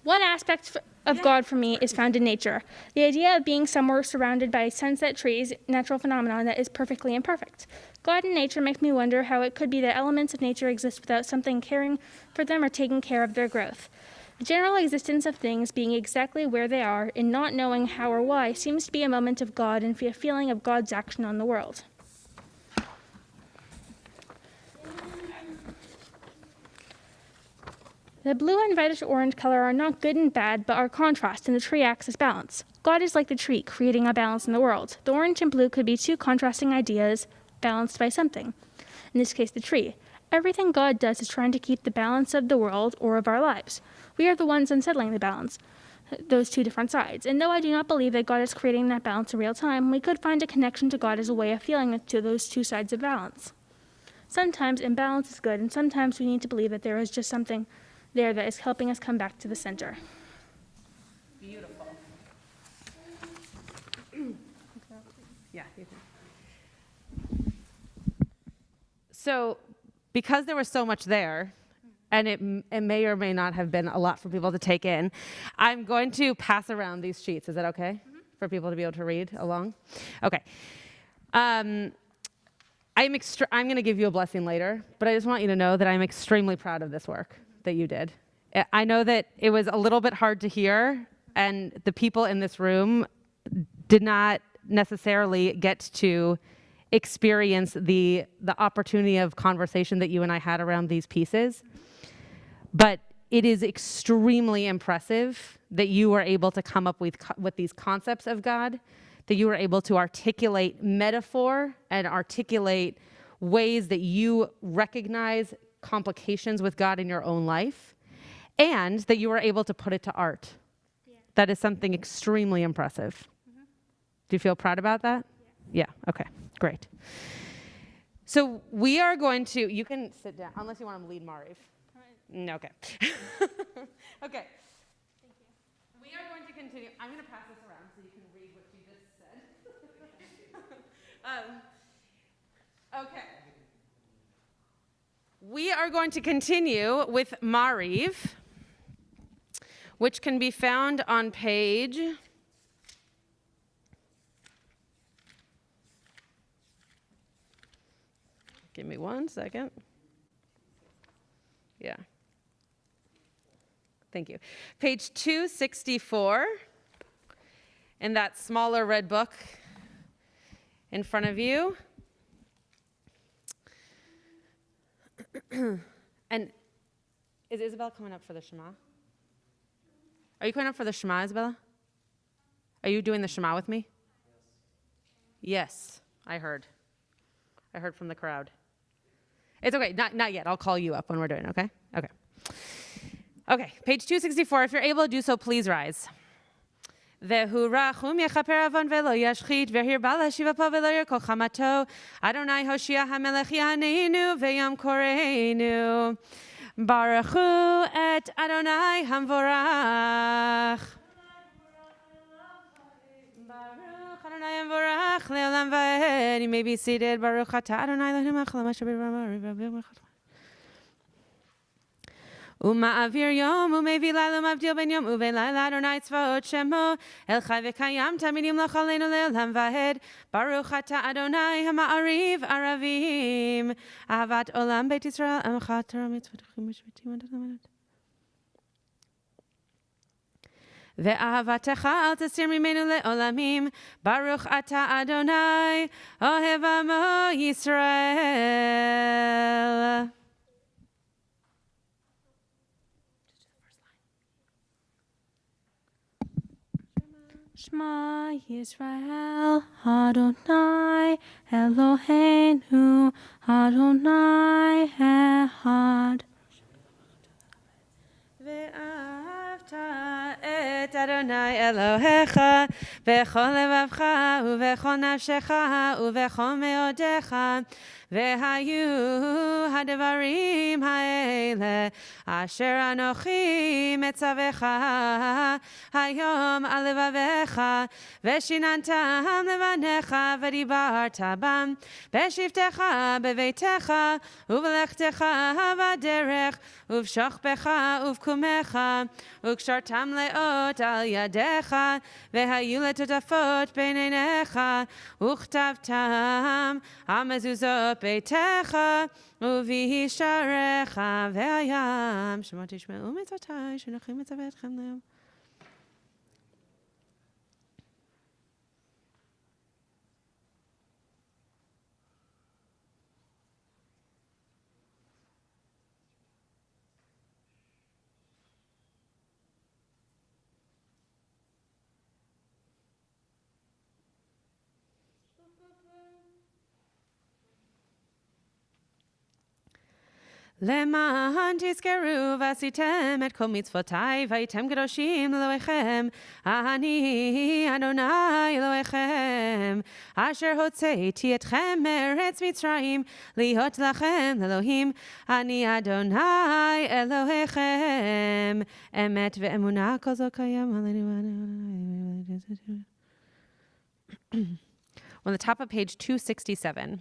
One aspect of God for me is found in nature. The idea of being somewhere surrounded by sunset trees, natural phenomenon that is perfectly imperfect. God in nature makes me wonder how it could be that elements of nature exist without something caring for them or taking care of their growth. The general existence of things being exactly where they are and not knowing how or why seems to be a moment of God and a feeling of God's action on the world. The blue and reddish orange color are not good and bad, but are contrast, and the tree acts as balance. God is like the tree, creating a balance in the world. The orange and blue could be two contrasting ideas, balanced by something. In this case, the tree. Everything God does is trying to keep the balance of the world or of our lives. We are the ones unsettling the balance, those two different sides. And though I do not believe that God is creating that balance in real time, we could find a connection to God as a way of feeling to those two sides of balance. Sometimes imbalance is good, and sometimes we need to believe that there is just something there that is helping us come back to the center. Beautiful. Yeah, you can. So, because there was so much there, and it may or may not have been a lot for people to take in, I'm going to pass around these sheets. Is that okay? for people to be able to read along? Okay. I'm going to give you a blessing later, but I just want you to know that I'm extremely proud of this work that you did. I know that it was a little bit hard to hear, and the people in this room did not necessarily get to experience the opportunity of conversation that you and I had around these pieces. But it is extremely impressive that you were able to come up with these concepts of God, that you were able to articulate metaphor and articulate ways that you recognize complications with God in your own life, and that you were able to put it to art. Yeah. That is something extremely impressive. Mm-hmm. Do you feel proud about that? Yeah. Okay, great. So we are going to, you can sit down, unless you want to lead Mariv. No, okay. Okay. Thank you. We are going to continue. I'm going to pass this around so you can read what you just said. Okay. We are going to continue with Mariv, which can be found on page 1 second. Yeah. Thank you. Page 264 in that smaller red book in front of you. And is Isabel coming up for the Shema? Are you coming up for the Shema, Isabella? Are you doing the Shema with me? Yes, I heard. I heard from the crowd. It's okay, not yet. I'll call you up when we're doing it, okay? Okay. Okay, page 264. If you're able to do so, please rise. והוא רחום יכפר עוון ולא ישחית, והרבה להשיב אפו ולא ירקוך חמתו. אדוני הושיע המלך יעננו ויום קוראנו. ברכו את אדוני המבורך. ברוך אדוני המבורך לעולם ועד. You may be seated. ברוך אתה אדוני אלוהינו מלך העולם אשר ברמה. ומעביר יום ומביא לילה ומבדיל בין יום ובין לילה אדוני צבאות שמו אל חי וקיים תמיד ימלוך עלינו לעולם ועד ברוך אתה אדוני המעריב ערבים אהבת עולם בית ישראל עמך תורה מצוות ושבטים ואהבתך אל תסיר ממנו לעולמים ברוך אתה אדוני אוהב עמו ישראל. Shema Yisrael, Adonai Eloheinu, Adonai Echad. ואהבת את אדוני אלוהיך בכל לבבך ובכל נפשך ובכל מאודיך והיו הדברים האלה אשר אנוכי מצווך היום על לבביך ושיננתם לבניך ודיברת בם בשבתך בביתך ובלכתך בדרך ובשוכבך ובקומך וקשרתם לאות על ידיך והיו לטוטפות בין עיניך וכתבתם על מזוזות ביתך ובישעריך והים שמע תשמעו מצוותיי שאנוכי מצווה אתכם היום. למען תזכרו ועשיתם את כל מצוותיי והייתם קדושים לאלוהיכם אני אדוני אלוהיכם אשר הוצאתי אתכם מארץ מצרים להיות לכם לאלוהים אני אדוני אלוהיכם אמת ואמונה כל זאת קיים on the top of page 267.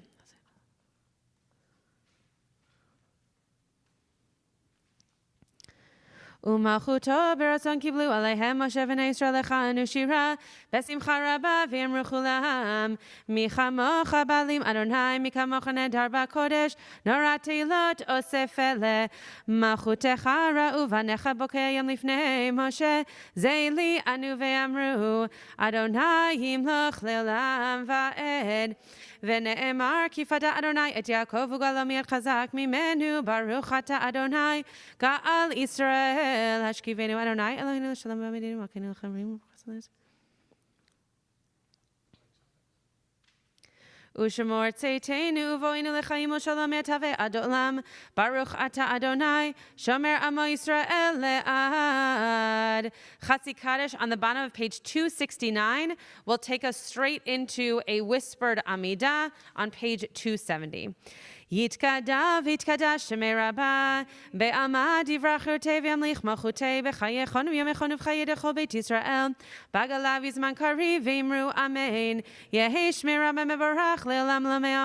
Umachuto berason kiblu alehem Moshe v'nei Yisrael lechanu shira besimcha rabba v'yamru chulam michamocha balim Adonai mikamocha nedar b'kodesh nora teilot osefele machutecha ra'u v'necha bokeyam lifnei Moshe zeili anu ve'amru Adonai yimloch le'olam va'ed ונאמר כי פדה אדוני את יעקב וגאלו מיד חזק ממנו ברוך אתה אדוני גאל ישראל השכיבנו אדוני אלוהינו לשלום במדינו מלכנו לחמרים ובחסדנו ושמור צאתנו ובואנו לחיים ושלום יתהווה עד עולם ברוך אתה אדוני שומר עמו ישראל לעד. Chatzi Kaddish on the bottom of page 269 will take us straight into a whispered Amidah on page 270. יתקדע ויתקדש שמי רבה בעלמא דברכרתי וימליך מלכותי בחייכון ויומכון ובחיי דכל בית ישראל בגלה בזמן קריב ואמרו אמן יהי שמי רבה מבורך לעולם לעולמי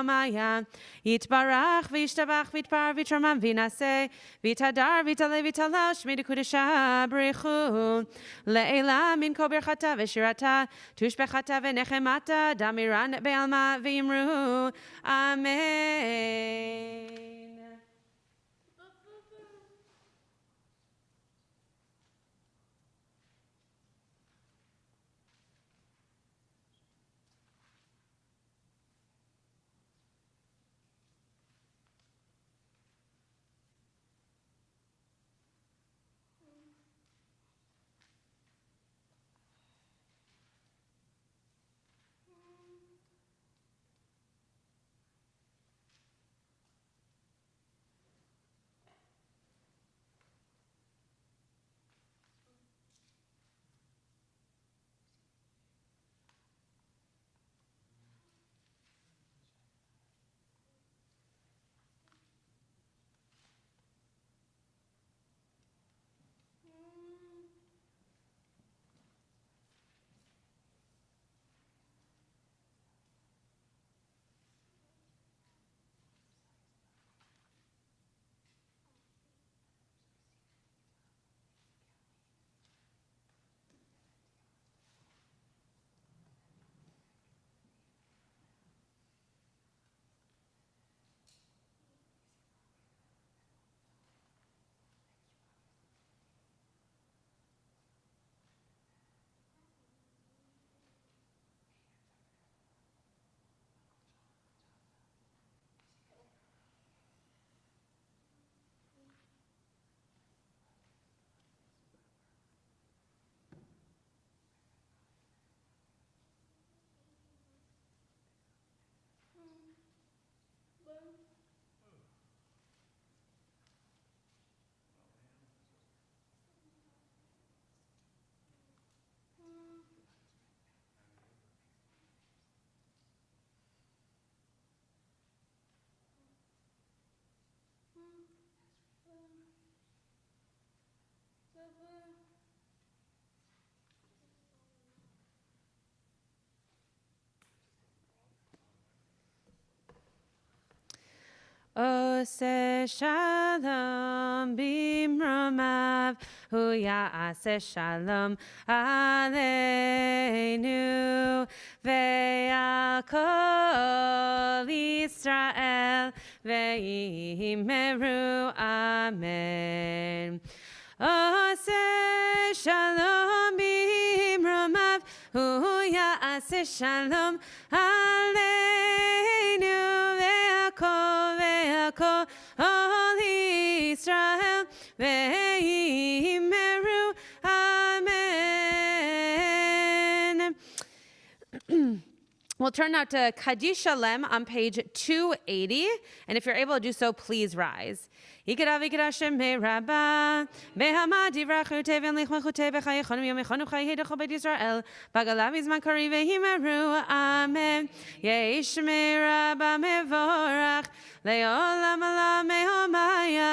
יתברך וישתבח ויתפאר ויתרומם וינשא ויתהדר ויתעלה ויתעלה שמי דקודשה בריחו לעילה מן כל ברכתה ושירתה תושבחתה ונחמתה דמירן בעלמא ואמרו אמן. Ose shalom bimromav hu ya'aseh shalom aleinu ve'al kol Yisrael ve'imeru amen. Ose shalom bimromav hu ya'aseh shalom aleinu ve'al kol Israel ve'imeru amen. We'll turn now to Kaddish Shalem on page 280, and if you're able to do so, please rise. Yikra v'yikra shemei rabba behama divrachute v'yamlich machute b'chayechonu yomechonu b'chayei dechol beit Yisrael b'gala v'zman kari ve'imeru amen. Yehi shmei rabba mevorach le'olam ala mehomaya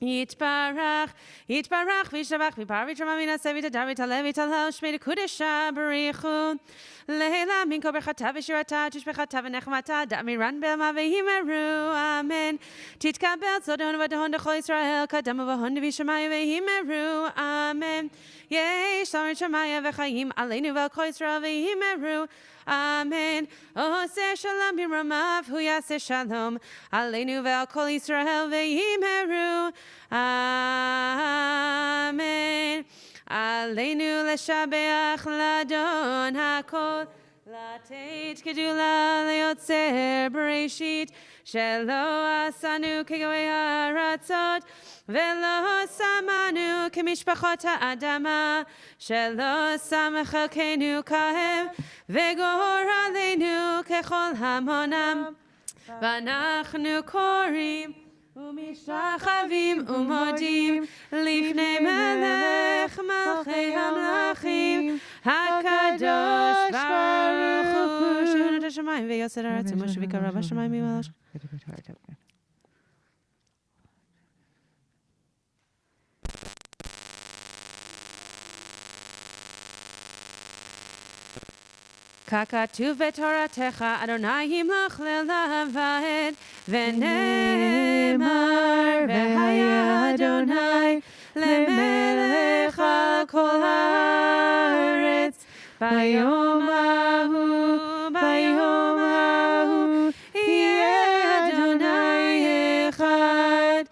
Yitbarach Yitbarach v'yishtabach v'par v'yitramah v'yinaseh v'yitadar v'yitaleh v'yitalel shmei dekudesha b'richu. Leila minko b'chata v'shirata tush b'chata v'nechmata da'miran be'alma v'himeru. Amen. Titkabel tzodon v'adon d'chol Yisrael kadam v'hon v'yishamaya v'himeru. Amen. Yeh shalom shamaya v'chayim aleinu v'al kol Yisrael v'himeru. Amen. Oseh shalom b'ramav hu yaseh shalom aleinu v'al kol Yisrael v'himeru. Amen. Aleinu leshabeach ladon hakol lateit kedula leotzer bereshit shelo asanu kegoei haratzot velo samanu kemishpachot ha'adama shelo samachalkenu kahem vegor aleinu kechol hamonam v'anachnu korim ומשתחווים ומודים לפני מלך מלכי המלכים הקדוש ברוך הוא שבונה את השמיים ויוסד הארץ ומשה ויקרא בשמיים ממעלה. ככתוב בתורתך אדוני ימלוך לעולם ועד ונאמר והיה אדוני למלך על כל הארץ ביום ההוא יהיה אדוני אחד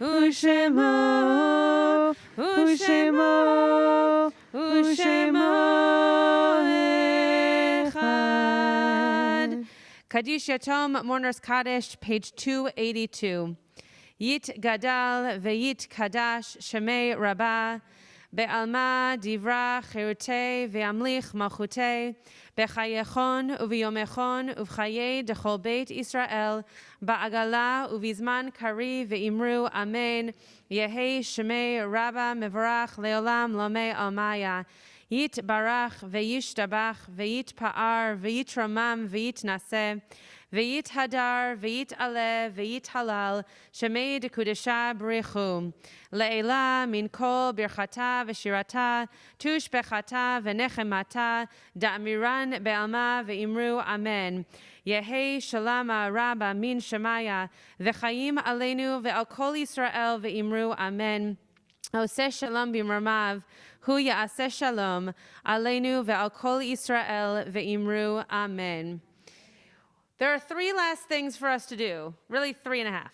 ושמו Kaddish Yatom, Mourner's Kaddish, page 282. Yit Gadal ve'yit Kadash Shemei Rabbah be'alma divra chirutei ve'amlich malchutei b'chayechon u'v'yomechon u'v'chayei dechol beit Israel ba'agala u'vizman kari ve'imru amen Yehei Shemei Rabbah mevorach leolam lomei almaya Yit barach ve'yishtabach ve'yit pa'ar ve'yit ramam ve'yit naseh ve'yit hadar ve'yit aleh ve'yit halal shemei dekudesha b'richu le'ela min kol birchata ve'shirata tush bechata ve'nechemata da'amiran be'alma ve'imru amen Yehei shalama rabba min shemaya ve'chayim aleinu ve'al kol Yisrael ve'imru amen Oseh shalom b'mramav Hu ya'aseh shalom aleinu ve'al kol Yisrael ve'imru amen. There are three last things for us to do, really 3.5.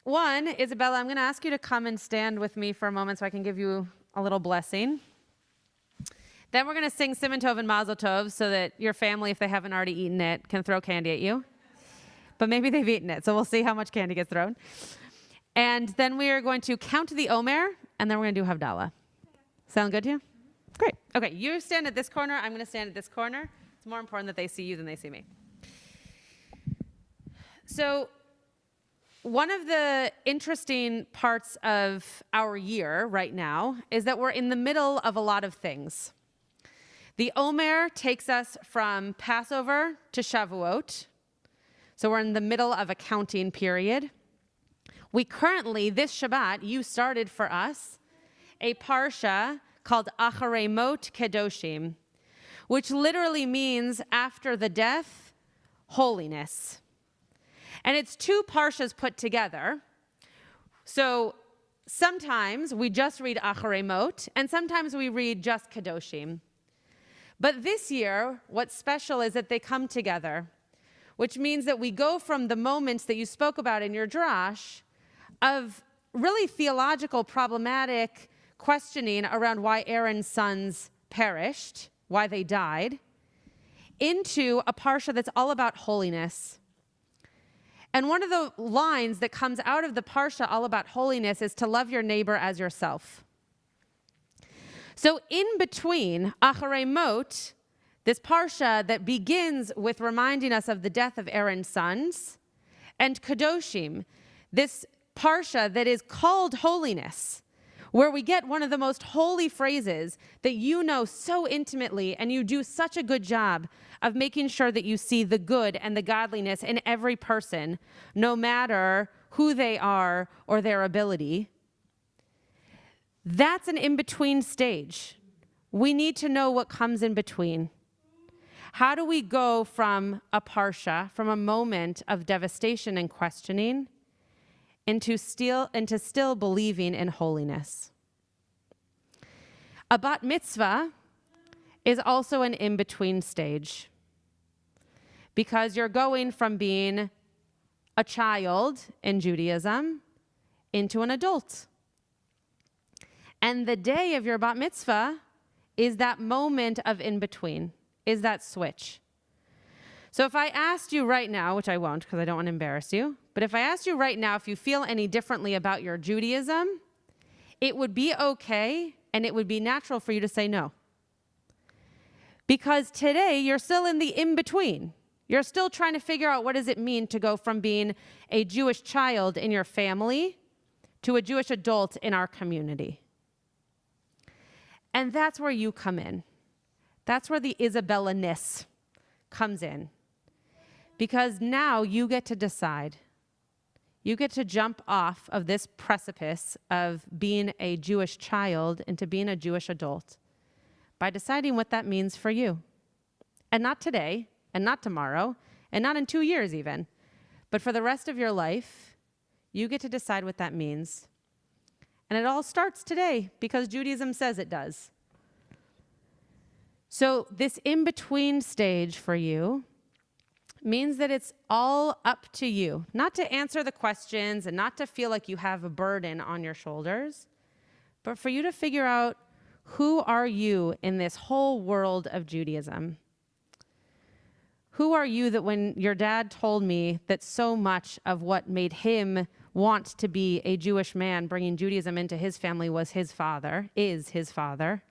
One, Isabella, I'm going to ask you to come and stand with me for a moment so I can give you a little blessing. Then we're going to sing Siman Tov and Mazel Tov so that your family, if they haven't already eaten it, can throw candy at you. But maybe they've eaten it, so we'll see how much candy gets thrown. And then we are going to count the Omer, and then we're going to do Havdalah. Sound good to you? Great. Okay, you stand at this corner. I'm going to stand at this corner. It's more important that they see you than they see me. So one of the interesting parts of our year right now is that we're in the middle of a lot of things. The Omer takes us from Passover to Shavuot. So we're in the middle of a counting period. We currently, this Shabbat, you started for us a parsha called Acharei Mot Kedoshim, which literally means after the death, holiness. And it's two parshas put together. So sometimes we just read Acharei Mot, and sometimes we read just Kedoshim. But this year, what's special is that they come together, which means that we go from the moments that you spoke about in your drash of really theological, problematic questioning around why Aaron's sons perished, why they died, into a parsha that's all about holiness. And one of the lines that comes out of the parsha all about holiness is to love your neighbor as yourself. So in between Acharei Mot, this parsha that begins with reminding us of the death of Aaron's sons, and Kedoshim, this parsha that is called holiness, where we get one of the most holy phrases that you know so intimately, and you do such a good job of making sure that you see the good and the godliness in every person, no matter who they are or their ability. That's an in-between stage. We need to know what comes in between. How do we go from a parsha, from a moment of devastation and questioning, into still believing in holiness? A bat mitzvah is also an in-between stage, because you're going from being a child in Judaism into an adult. And the day of your bat mitzvah is that moment of in-between, is that switch. So if I asked you right now, which I won't because I don't want to embarrass you, but if I asked you right now if you feel any differently about your Judaism, it would be okay and it would be natural for you to say no. Because today you're still in the in-between. You're still trying to figure out what does it mean to go from being a Jewish child in your family to a Jewish adult in our community. And that's where you come in. That's where the Isabella-ness comes in. Because now you get to decide. You get to jump off of this precipice of being a Jewish child into being a Jewish adult by deciding what that means for you. And not today, and not tomorrow, and not in 2 years even, but for the rest of your life, you get to decide what that means. And it all starts today because Judaism says it does. So this in-between stage for you means that it's all up to you, not to answer the questions and not to feel like you have a burden on your shoulders, but for you to figure out who are you in this whole world of Judaism. Who are you that when your dad told me that so much of what made him want to be a Jewish man bringing Judaism into his family was his father, is his father.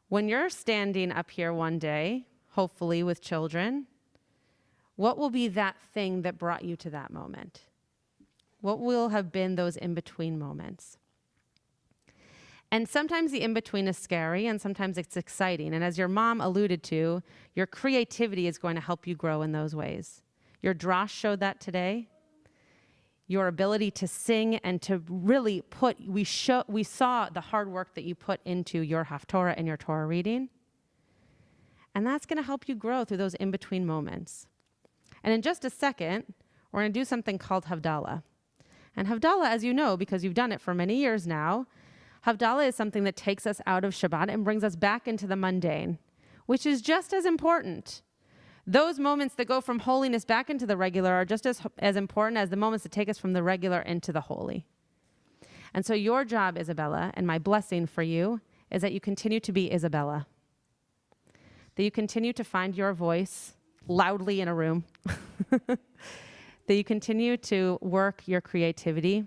When you're standing up here one day, hopefully with children, what will be that thing that brought you to that moment? What will have been those in-between moments? And sometimes the in-between is scary and sometimes it's exciting. And as your mom alluded to, your creativity is going to help you grow in those ways. Your drash showed that today. Your ability to sing and to really we saw the hard work that you put into your Haftorah and your Torah reading. And that's going to help you grow through those in-between moments. And in just a second, we're going to do something called Havdalah. And Havdalah, as you know, because you've done it for many years now, Havdalah is something that takes us out of Shabbat and brings us back into the mundane, which is just as important. Those moments that go from holiness back into the regular are just as important as the moments that take us from the regular into the holy. And so your job, Isabella, and my blessing for you is that you continue to be Isabella. That you continue to find your voice loudly in a room. That you continue to work your creativity.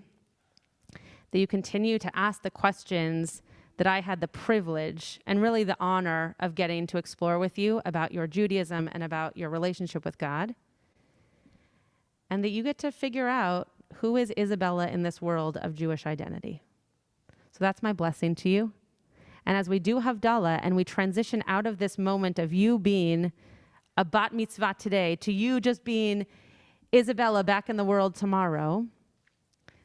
That you continue to ask the questions that I had the privilege and really the honor of getting to explore with you about your Judaism and about your relationship with God. And that you get to figure out who is Isabella in this world of Jewish identity. So that's my blessing to you. And as we do Havdalah and we transition out of this moment of you being a bat mitzvah today to you just being Isabella back in the world tomorrow,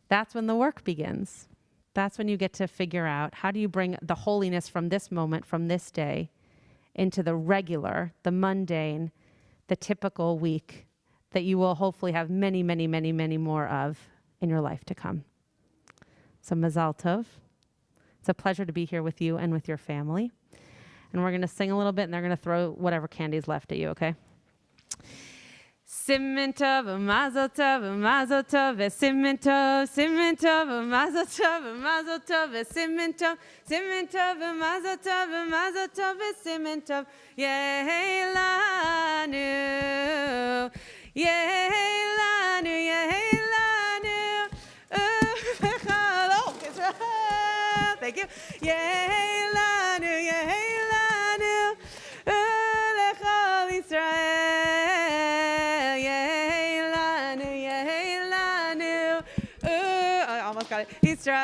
that's when the work begins. That's when you get to figure out how do you bring the holiness from this moment, from this day, into the regular, the mundane, the typical week that you will hopefully have many, many, many, many more of in your life to come. So Mazal Tov. It's a pleasure to be here with you and with your family. And we're going to sing a little bit, and they're going to throw whatever candy's left at you, okay? Siman tov, mazel tov, mazel tov, siman tov, mazel tov, mazel tov, siman tov, mazel tov, mazel tov, siman tov, yehi lanu, yehi lanu, yehi lanu, thank you, yehi lanu, yehi lanu, lechol Yisrael. Got it. Israel,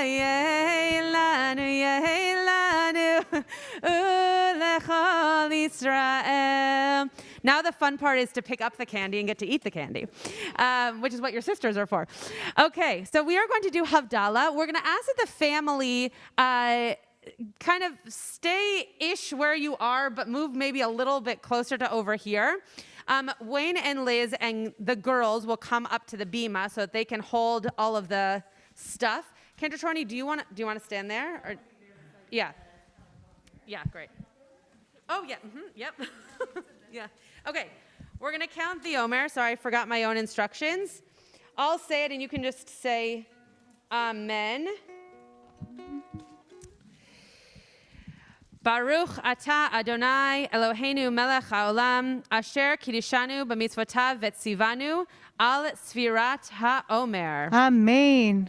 Yeilanu, Yeilanu, Ulechol Kol Yisrael. Now the fun part is to pick up the candy and get to eat the candy, which is what your sisters are for. Okay, so we are going to do Havdalah. We're going to ask that the family kind of stay-ish where you are, but move maybe a little bit closer to over here. Wayne and Liz and the girls will come up to the bima so that they can hold all of the stuff. Cantor-Troni, do you want to stand there? Or, yeah. Yeah, great. Oh, yeah. Yep. Yeah. Okay. We're going to count the Omer. Sorry, I forgot my own instructions. I'll say it, and you can just say Amen. Baruch atah Adonai Eloheinu melech haolam asher kiddushanu b'mitzvotav v'tzivanu al sfirat ha'omer. Amen.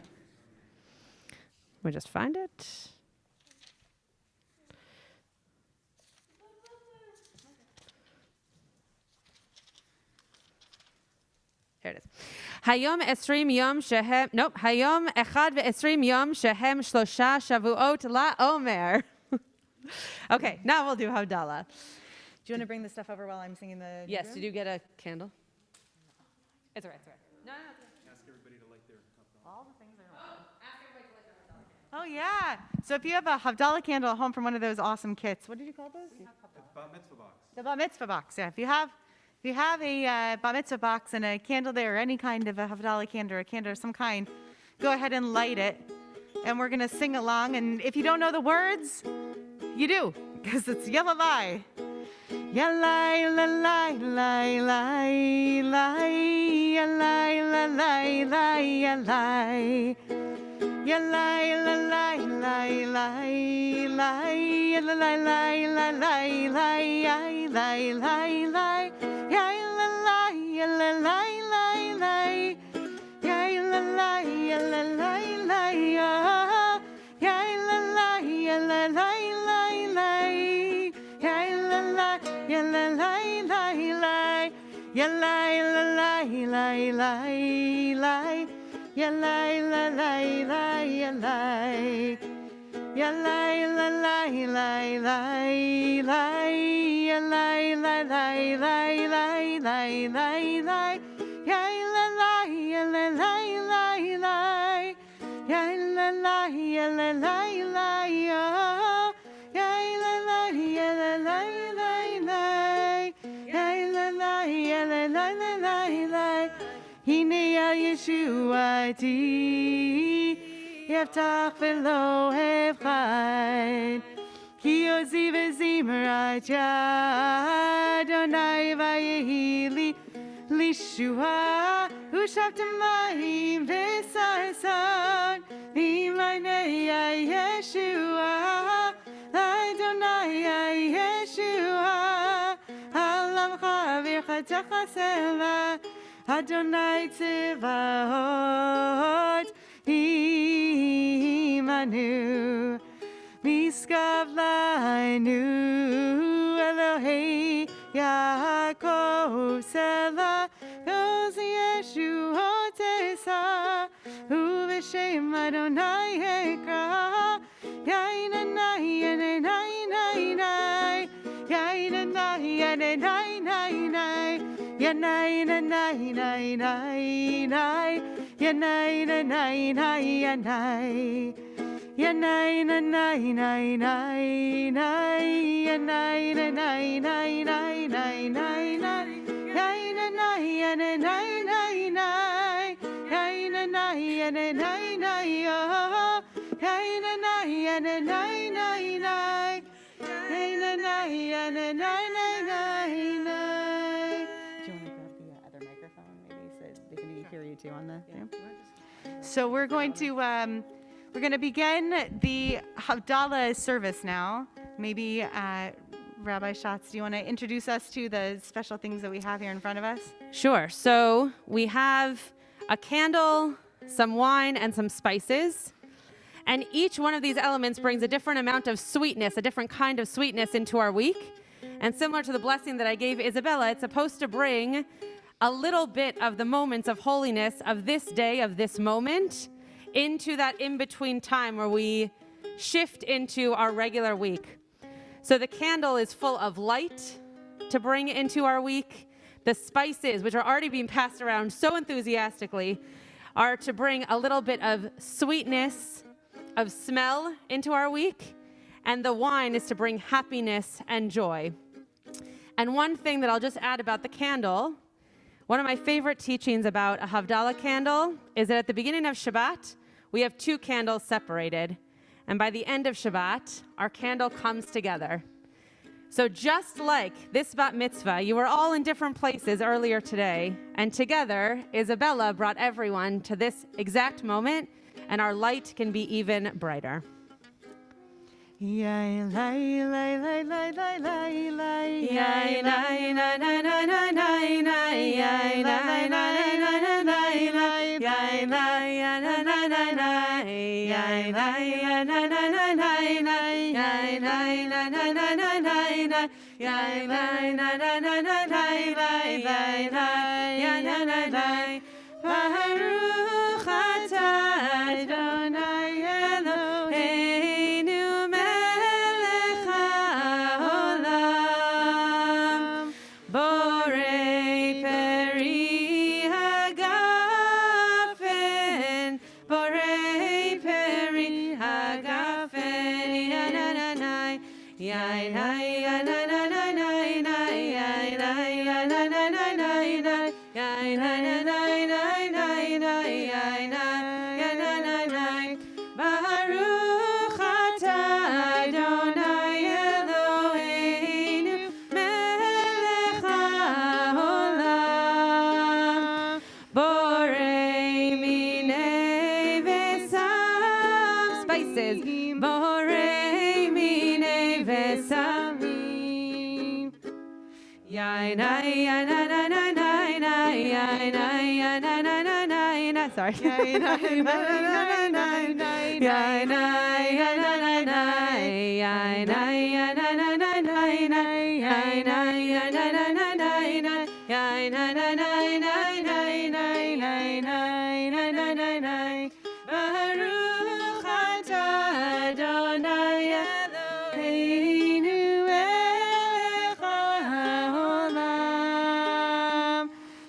We just find it. Here it is. Hayom esrim yom shehem. Nope. Hayom echad ve'esrim yom shehem shlosha shavuot la'omer. Okay, now we'll do Havdalah. Do you want to bring the stuff over while I'm singing the? Yes, did you get a candle? It's all right, it's all right. No. Ask everybody to light their Havdalah. All the things are on. Oh yeah. So if you have a Havdalah candle at home from one of those awesome kits, what did you call those? It's Bat Mitzvah box. The Bat Mitzvah box. Yeah. If you have a Bat Mitzvah box and a candle there, or any kind of a Havdalah candle or a candle of some kind, go ahead and light it. And we're gonna sing along. And if you don't know the words, you do, because it's Yalalai. Yalai, lalai, lai, lai, lai, yalai, lalai, lai, yalai. Yalai, lalai, lai, lai, lai, yalalai, lai, lai, lai, lai, yai, lai, lai, lai, yai, lalai, yalalai, lai, lai, yai, lalai, yalalai, lai, ah, yai, lalai, yalalai. Yalai, lai, lai, yalai, lalai, lai, lai, lai, yalai, lalai, lai, yalai, yalai, lalai, lai, lai, lai, yalai, lalai, lai, lai, lai, lai, lai, yai, lalai, yalalai, lai, lai, yai, lalai, yalalai, lai, oh, yai, lalai, yalalai. Hine al Yeshuati Yaftach v'lo evchad Ki ozi v'zimrat Adonai v'yehi li lishua Ushaftem lahim v'sarsan V'imleinei Yeshua Adonai Yeshua Alamcha v'chatachasela Adonai Tzivahot Imanu Miskav Lainu Elohei Yaakov Sela Goz Yeshuot Esa Uv'shem Adonai Ekra Yainanai Yainanai Yainanai Yainanai Yainanai Yanai na nai nai nai nai Yanai na nai nai yanai Yanai na nai nai nai nai Yanai na nai nai nai nai nai nai Yai na nai yana nai nai nai Yai na nai yana nai nai oh Yai na nai yana nai nai nai Yai na nai yana nai nai nai nai. Hear you too on the So we're going to begin the Havdalah service now. Maybe Rabbi Schatz, do you want to introduce us to the special things that we have here in front of us? Sure. So we have a candle, some wine, and some spices. And each one of these elements brings a different amount of sweetness, a different kind of sweetness into our week. And similar to the blessing that I gave Isabella, it's supposed to bring a little bit of the moments of holiness of this day, of this moment, into that in-between time where we shift into our regular week. So the candle is full of light to bring into our week. The spices, which are already being passed around so enthusiastically, are to bring a little bit of sweetness, of smell into our week. And the wine is to bring happiness and joy. And one thing that I'll just add about the candle, one of my favorite teachings about a Havdalah candle is that at the beginning of Shabbat, we have two candles separated. And by the end of Shabbat, our candle comes together. So just like this bat mitzvah, you were all in different places earlier today, and together, Isabella brought everyone to this exact moment, and our light can be even brighter. Baruch atah Adonai Eloheinu melech haolam borei peri hagafen borei peri hagafen yananai yanai Baruch atah Adonai Eloheinu melech haolam borei minei v'sam spices borei minei v'samim yanai sorry. Baruch atah Adonai Eloheinu melech haolam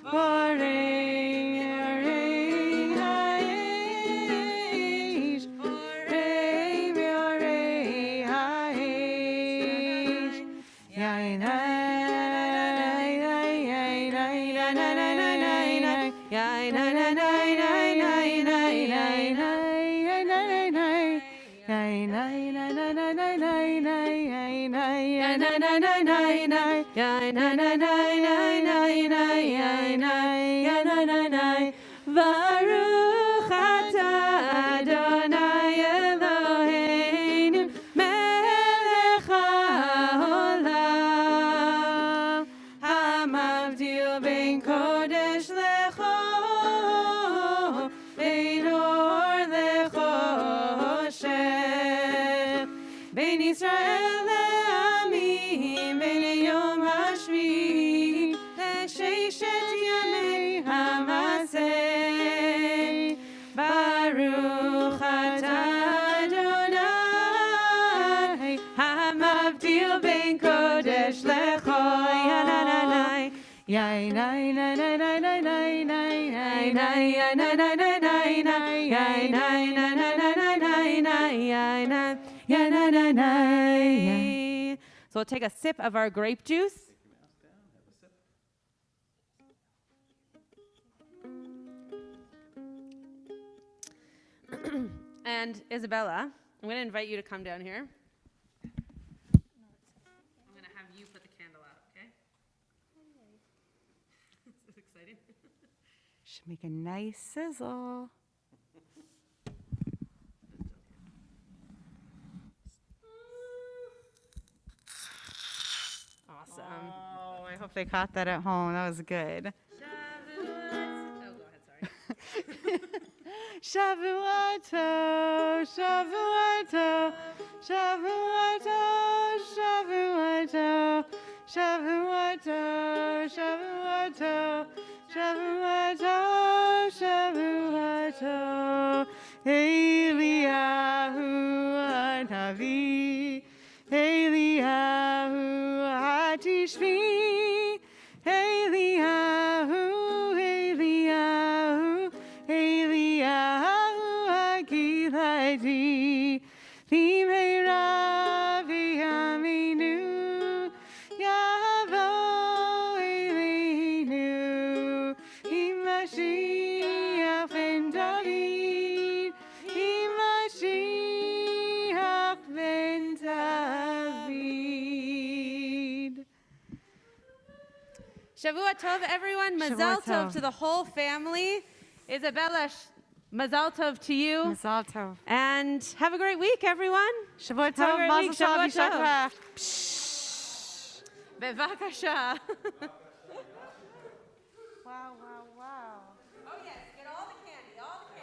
borei ha'esh borei ha'esh Baruch atah Adonai Eloheinu melech haolam hamavdil ben kodesh lecho ben or lechoshet ben Yisrael le'amim ben yom hashvi le'sheshet yamei hamaseh Baruch atah Adonai hamavdil ben kodesh lecho yananai yanai So we'll take a sip of our grape juice. And Isabella, I'm going to invite you to come down here. I'm going to have you put the candle out, okay? This is exciting. Should make a nice sizzle. Awesome. Oh, I hope they caught that at home. That was good. Oh, go ahead, sorry. Shavuato, Shavuato, Shavuato, Shavuato, Shavuato, Shavuato, Shavuato, Shavuato, Eliyahu Hanavi, Eliyahu Tishvi, Eliyahu, Eliyahu, Eliyahu, Agiladi, Vimera v'yaminu, Yavo Elinu, Imashiach ben David, Imashiach ben David. Shavua Tov, everyone. Mazal Shavua Tov Tov. to the whole family. Isabella, Mazal Tov to you. Mazal Tov. And have a great week, everyone. Shavua Have a Tov, great Mazel week. Tov, Shavua Yishak Tov. Rach. Bevakasha. Wow, wow, wow. Oh, yes. Get all the candy. All the candy.